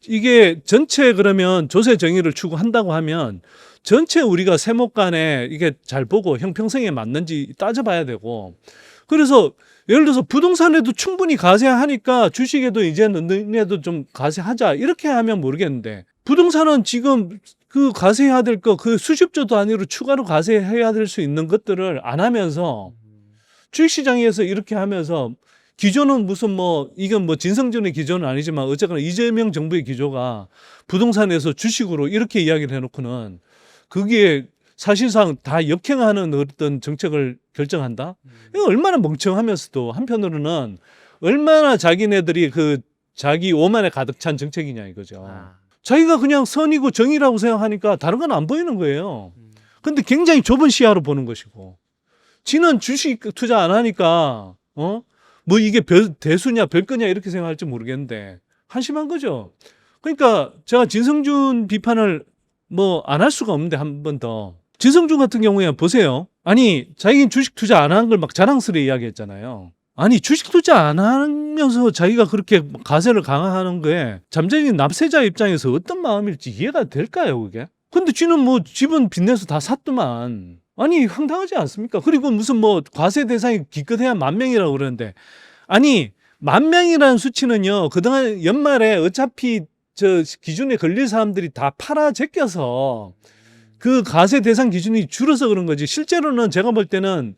[SPEAKER 1] 이게 전체 그러면 조세 정의를 추구한다고 하면 전체 우리가 세목 간에 이게 잘 보고 형평성에 맞는지 따져봐야 되고 그래서 예를 들어서 부동산에도 충분히 가세하니까 주식에도 이제는 너네도 좀 가세하자 이렇게 하면 모르겠는데 부동산은 지금 그 가세해야 될 거 그 수십조 단위로 추가로 가세해야 될 수 있는 것들을 안 하면서 주식시장에서 이렇게 하면서 기조는 무슨 뭐 이건 뭐 진성준의 기조는 아니지만 어쨌거나 이재명 정부의 기조가 부동산에서 주식으로 이렇게 이야기를 해놓고는 그게 사실상 다 역행하는 어떤 정책을 결정한다? 이거 얼마나 멍청하면서도 한편으로는 얼마나 자기네들이 그 자기 오만에 가득 찬 정책이냐 이거죠. 자기가 그냥 선이고 정의라고 생각하니까 다른 건 안 보이는 거예요. 근데 굉장히 좁은 시야로 보는 것이고 지는 주식 투자 안 하니까 뭐 이게 대수냐 별거냐 이렇게 생각할지 모르겠는데 한심한 거죠. 그러니까 제가 진성준 비판을 뭐 안 할 수가 없는데 한 번 더. 진성준 같은 경우에 보세요. 아니 자기는 주식 투자 안 한 걸 막 자랑스레 이야기했잖아요. 아니 주식 투자 안 하면서 자기가 그렇게 가세를 강화하는 거에 잠재적인 납세자 입장에서 어떤 마음일지 이해가 될까요 그게? 근데 쥐는 뭐 집은 빚내서 다 샀더만. 아니 황당하지 않습니까? 그리고 무슨 뭐 과세 대상이 기껏해야 10,000명이라고 그러는데 아니 10,000명이라는 수치는요 그동안 연말에 어차피 저 기준에 걸릴 사람들이 다 팔아 제껴서 그 가세 대상 기준이 줄어서 그런 거지 실제로는 제가 볼 때는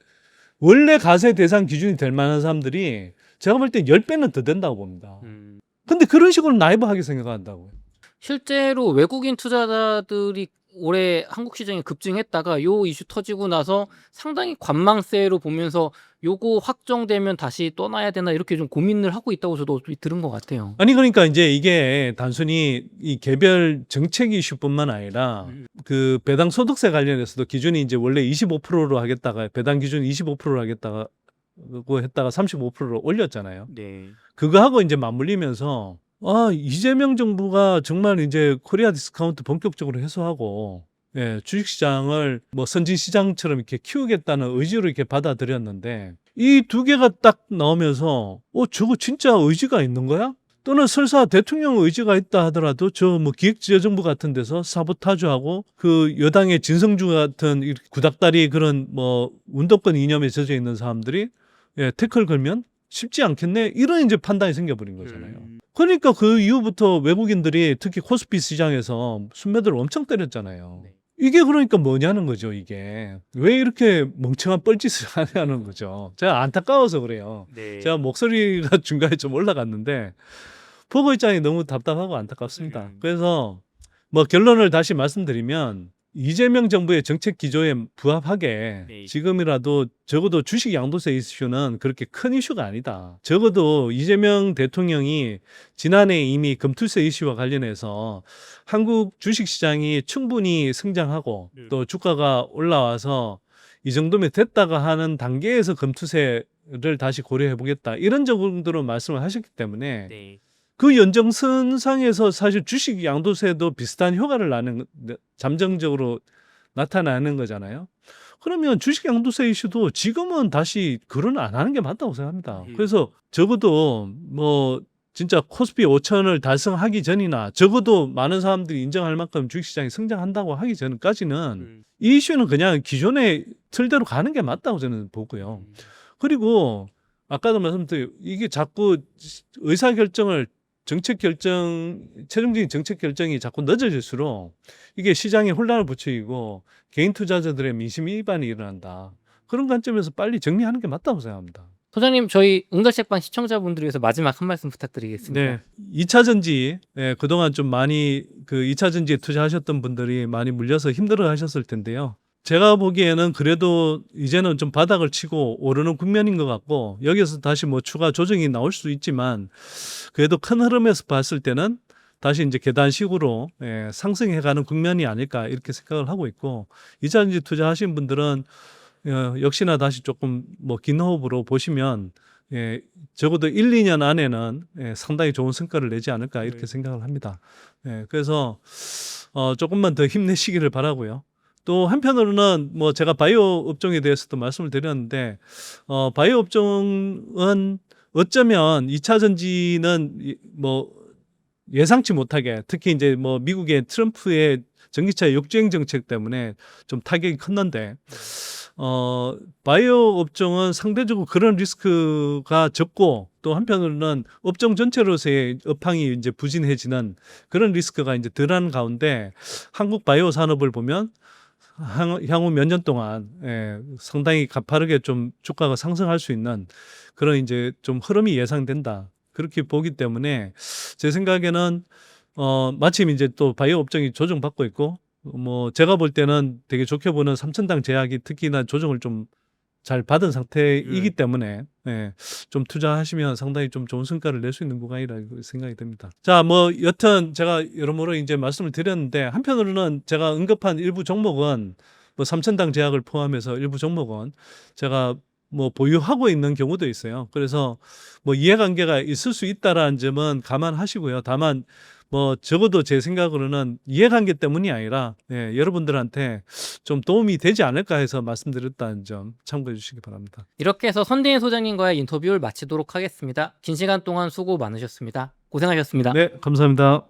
[SPEAKER 1] 원래 가세 대상 기준이 될 만한 사람들이 제가 볼 때 10배는 더 된다고 봅니다. 근데 그런 식으로 나이브하게 생각한다고요.
[SPEAKER 2] 실제로 외국인 투자자들이 올해 한국 시장에 급증했다가 요 이슈 터지고 나서 상당히 관망세로 보면서 요거 확정되면 다시 떠나야 되나 이렇게 좀 고민을 하고 있다고 저도 들은 것 같아요.
[SPEAKER 1] 아니 그러니까 이제 이게 단순히 이 개별 정책 이슈뿐만 아니라 그 배당 소득세 관련해서도 기준이 이제 원래 25%로 하겠다가 배당 기준 25%로 하겠다가 했다가 35%로 올렸잖아요.
[SPEAKER 2] 네.
[SPEAKER 1] 그거하고 이제 맞물리면서 이재명 정부가 정말 이제 코리아 디스카운트 본격적으로 해소하고 예, 주식시장을 뭐 선진시장처럼 이렇게 키우겠다는 의지로 이렇게 받아들였는데 이 두 개가 딱 나오면서 저거 진짜 의지가 있는 거야? 또는 설사 대통령 의지가 있다 하더라도 저 뭐 기획재정부 같은 데서 사보타주하고 그 여당의 진성주 같은 이 구닥다리 그런 뭐 운동권 이념에 젖어 있는 사람들이 태클 걸면 쉽지 않겠네 이런 이제 판단이 생겨버린 거잖아요. 그러니까 그 이후부터 외국인들이 특히 코스피 시장에서 순매도를 엄청 때렸잖아요.
[SPEAKER 2] 네.
[SPEAKER 1] 이게 그러니까 뭐냐는 거죠. 이게 왜 이렇게 멍청한 뻘짓을 하냐는 거죠. 제가 안타까워서 그래요.
[SPEAKER 2] 네.
[SPEAKER 1] 제가 목소리가 중간에 좀 올라갔는데 보고 입장이 너무 답답하고 안타깝습니다. 그래서 뭐 결론을 다시 말씀드리면 이재명 정부의 정책 기조에 부합하게
[SPEAKER 2] 네.
[SPEAKER 1] 지금이라도 적어도 주식 양도세 이슈는 그렇게 큰 이슈가 아니다. 적어도 이재명 대통령이 지난해 이미 금투세 이슈와 관련해서 한국 주식 시장이 충분히 성장하고
[SPEAKER 2] 네.
[SPEAKER 1] 또 주가가 올라와서 이 정도면 됐다가 하는 단계에서 금투세를 다시 고려해 보겠다. 이런 정도로 말씀을 하셨기 때문에
[SPEAKER 2] 네.
[SPEAKER 1] 그 연정선상에서 사실 주식 양도세도 비슷한 효과를 나는 잠정적으로 나타나는 거잖아요. 그러면 주식 양도세 이슈도 지금은 다시 거론 안 하는 게 맞다고 생각합니다. 그래서 적어도 뭐 진짜 코스피 5천을 달성하기 전이나 적어도 많은 사람들이 인정할 만큼 주식시장이 성장한다고 하기 전까지는 이 이슈는 그냥 기존의 틀대로 가는 게 맞다고 저는 보고요. 그리고 아까도 말씀드린 이게 자꾸 의사결정을 최종적인 정책 결정이 자꾸 늦어질수록 이게 시장에 혼란을 부추기고 개인 투자자들의 민심 위반이 일어난다. 그런 관점에서 빨리 정리하는 게 맞다고 생각합니다.
[SPEAKER 2] 소장님, 저희 웅달책방 시청자분들 위해서 마지막 한 말씀 부탁드리겠습니다.
[SPEAKER 1] 네. 2차 전지, 그동안 좀 많이 그 2차 전지에 투자하셨던 분들이 많이 물려서 힘들어 하셨을 텐데요. 제가 보기에는 그래도 이제는 좀 바닥을 치고 오르는 국면인 것 같고 여기서 다시 뭐 추가 조정이 나올 수 있지만 그래도 큰 흐름에서 봤을 때는 다시 이제 계단식으로 상승해가는 국면이 아닐까 이렇게 생각을 하고 있고 2차 전지 투자하신 분들은 역시나 다시 조금 뭐 긴 호흡으로 보시면 적어도 1, 2년 안에는 상당히 좋은 성과를 내지 않을까 이렇게 생각을 합니다. 그래서 조금만 더 힘내시기를 바라고요. 또 한편으로는 뭐 제가 바이오 업종에 대해서도 말씀을 드렸는데 바이오 업종은 어쩌면 2차 전지는 뭐 예상치 못하게 특히 이제 뭐 미국의 트럼프의 전기차 역주행 정책 때문에 좀 타격이 컸는데 바이오 업종은 상대적으로 그런 리스크가 적고 또 한편으로는 업종 전체로서의 업황이 이제 부진해지는 그런 리스크가 이제 덜한 가운데 한국 바이오 산업을 보면 향후 몇 년 동안 상당히 가파르게 좀 주가가 상승할 수 있는 그런 이제 좀 흐름이 예상된다. 그렇게 보기 때문에 제 생각에는 마침 이제 또 바이오 업종이 조정받고 있고 뭐 제가 볼 때는 되게 좋게 보는 삼천당 제약이 특히나 조정을 좀 잘 받은 상태이기 때문에 좀 투자하시면 상당히 좀 좋은 성과를 낼 수 있는 구간이라고 생각이 됩니다. 자, 뭐 여튼 제가 여러모로 이제 말씀을 드렸는데 한편으로는 제가 언급한 일부 종목은 뭐 삼천당 제약을 포함해서 일부 종목은 제가 뭐 보유하고 있는 경우도 있어요. 그래서 뭐 이해관계가 있을 수 있다라는 점은 감안하시고요. 다만 뭐 적어도 제 생각으로는 이해관계 때문이 아니라 여러분들한테 좀 도움이 되지 않을까 해서 말씀드렸다는 점 참고해 주시기 바랍니다.
[SPEAKER 2] 이렇게 해서 선대인 소장님과의 인터뷰를 마치도록 하겠습니다. 긴 시간 동안 수고 많으셨습니다. 고생하셨습니다.
[SPEAKER 1] 네, 감사합니다.